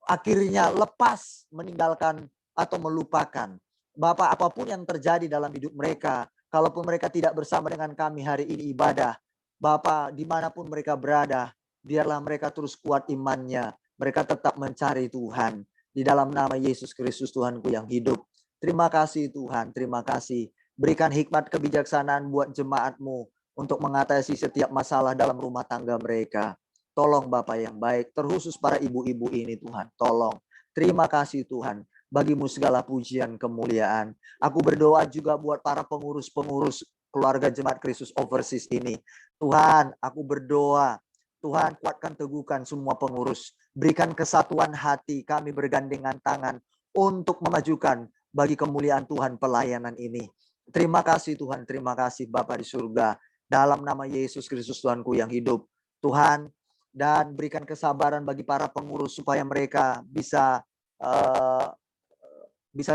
akhirnya lepas meninggalkan atau melupakan. Bapak, apapun yang terjadi dalam hidup mereka, kalaupun mereka tidak bersama dengan kami hari ini ibadah, Bapak, dimanapun mereka berada, biarlah mereka terus kuat imannya. Mereka tetap mencari Tuhan. Di dalam nama Yesus Kristus Tuhanku yang hidup. Terima kasih Tuhan, terima kasih. Berikan hikmat kebijaksanaan buat jemaat-Mu untuk mengatasi setiap masalah dalam rumah tangga mereka. Tolong Bapak yang baik, terkhusus para ibu-ibu ini Tuhan. Tolong. Terima kasih Tuhan. Bagimu segala pujian kemuliaan. Aku berdoa juga buat para pengurus-pengurus keluarga Jemaat Kristus Overseas ini. Tuhan, aku berdoa. Tuhan, kuatkan teguhkan semua pengurus. Berikan kesatuan hati, kami bergandengan tangan untuk memajukan bagi kemuliaan Tuhan pelayanan ini. Terima kasih Tuhan, terima kasih Bapa di surga. Dalam nama Yesus Kristus Tuhanku yang hidup. Tuhan, dan berikan kesabaran bagi para pengurus supaya mereka bisa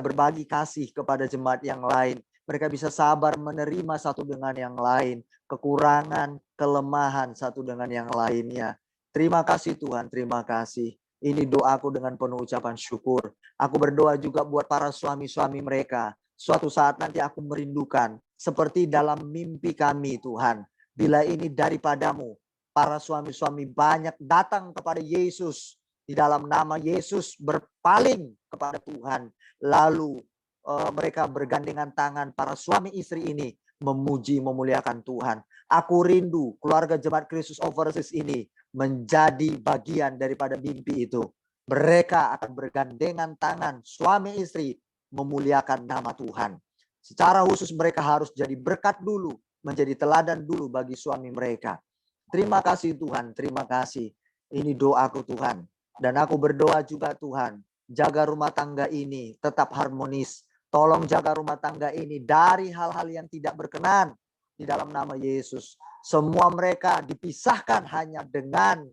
berbagi kasih kepada jemaat yang lain. Mereka bisa sabar menerima satu dengan yang lain. Kekurangan, kelemahan satu dengan yang lainnya. Terima kasih Tuhan, terima kasih. Ini doaku dengan penuh ucapan syukur. Aku berdoa juga buat para suami-suami mereka. Suatu saat nanti aku merindukan. Seperti dalam mimpi kami Tuhan. Bila ini daripadamu. Para suami-suami banyak datang kepada Yesus. di dalam nama Yesus berpaling kepada Tuhan. Lalu mereka bergandengan tangan, para suami istri ini memuji memuliakan Tuhan. Aku rindu keluarga Jemaat Kristus Overseas ini menjadi bagian daripada mimpi itu. Mereka akan bergandengan tangan, suami istri memuliakan nama Tuhan. Secara khusus mereka harus jadi berkat dulu, menjadi teladan dulu bagi suami mereka. Terima kasih Tuhan, terima kasih. Ini doaku Tuhan. Dan aku berdoa juga Tuhan, jaga rumah tangga ini tetap harmonis. Tolong jaga rumah tangga ini dari hal-hal yang tidak berkenan. Di dalam nama Yesus. Semua mereka dipisahkan hanya dengan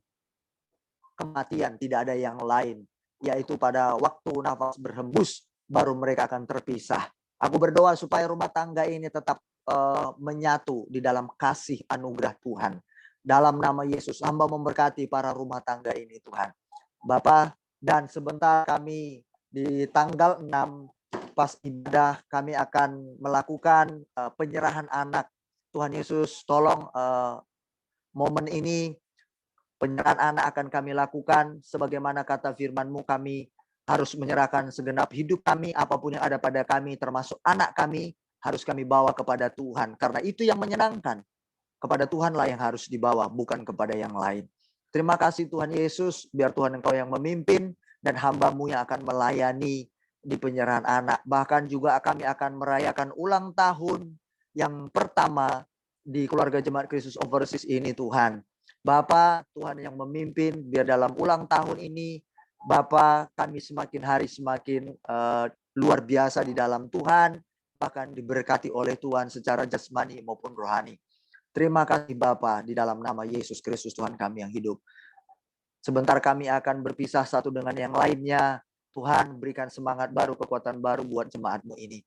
kematian, tidak ada yang lain. Yaitu pada waktu nafas berhembus, baru mereka akan terpisah. Aku berdoa supaya rumah tangga ini tetap menyatu di dalam kasih anugerah Tuhan. Dalam nama Yesus, hamba memberkati para rumah tangga ini Tuhan. Bapa, dan sebentar kami di tanggal 6 pas ibadah kami akan melakukan penyerahan anak. Tuhan Yesus tolong momen ini penyerahan anak akan kami lakukan sebagaimana kata firman-Mu, kami harus menyerahkan segenap hidup kami, apapun yang ada pada kami, termasuk anak kami, harus kami bawa kepada Tuhan. Karena itu yang menyenangkan. Kepada Tuhanlah yang harus dibawa, bukan kepada yang lain. Terima kasih Tuhan Yesus, biar Tuhan Engkau yang memimpin, dan hamba-Mu yang akan melayani di penyerahan anak. Bahkan juga kami akan merayakan ulang tahun yang pertama di keluarga Jemaat Kristus Overseas ini Tuhan. Bapa, Tuhan yang memimpin, biar dalam ulang tahun ini, Bapa, kami semakin hari semakin luar biasa di dalam Tuhan, bahkan diberkati oleh Tuhan secara jasmani maupun rohani. Terima kasih Bapa, di dalam nama Yesus Kristus Tuhan kami yang hidup. Sebentar kami akan berpisah satu dengan yang lainnya. Tuhan berikan semangat baru, kekuatan baru buat jemaat-Mu ini.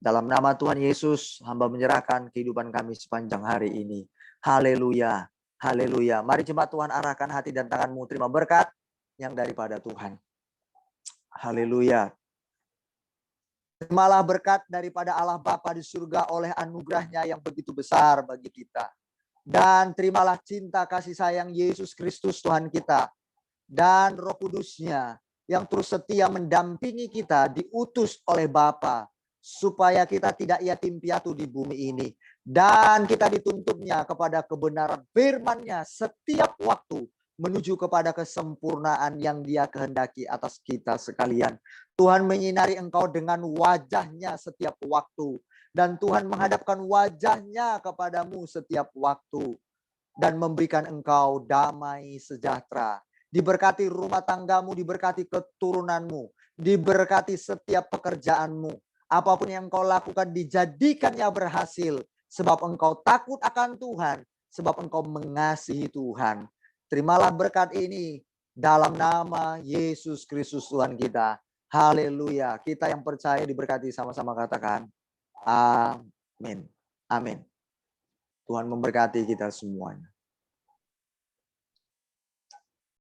Dalam nama Tuhan Yesus, hamba menyerahkan kehidupan kami sepanjang hari ini. Haleluya, haleluya. Mari jemaat Tuhan arahkan hati dan tangan-Mu, terima berkat yang daripada Tuhan. Haleluya. Terimalah berkat daripada Allah Bapa di surga oleh anugerahnya yang begitu besar bagi kita. Dan terimalah cinta kasih sayang Yesus Kristus Tuhan kita. Dan Roh Kudusnya yang terus setia mendampingi kita, diutus oleh Bapa supaya kita tidak yatim piatu di bumi ini. Dan kita dituntutnya kepada kebenaran firman-Nya setiap waktu, menuju kepada kesempurnaan yang Dia kehendaki atas kita sekalian. Tuhan menyinari engkau dengan wajah-Nya setiap waktu. Dan Tuhan menghadapkan wajah-Nya kepadamu setiap waktu. Dan memberikan engkau damai sejahtera. Diberkati rumah tanggamu, diberkati keturunanmu. Diberkati setiap pekerjaanmu. Apapun yang engkau lakukan dijadikannya berhasil. Sebab engkau takut akan Tuhan. Sebab engkau mengasihi Tuhan. Terimalah berkat ini dalam nama Yesus Kristus Tuhan kita. Haleluya. Kita yang percaya diberkati, sama-sama katakan amin. Amin. Tuhan memberkati kita semuanya.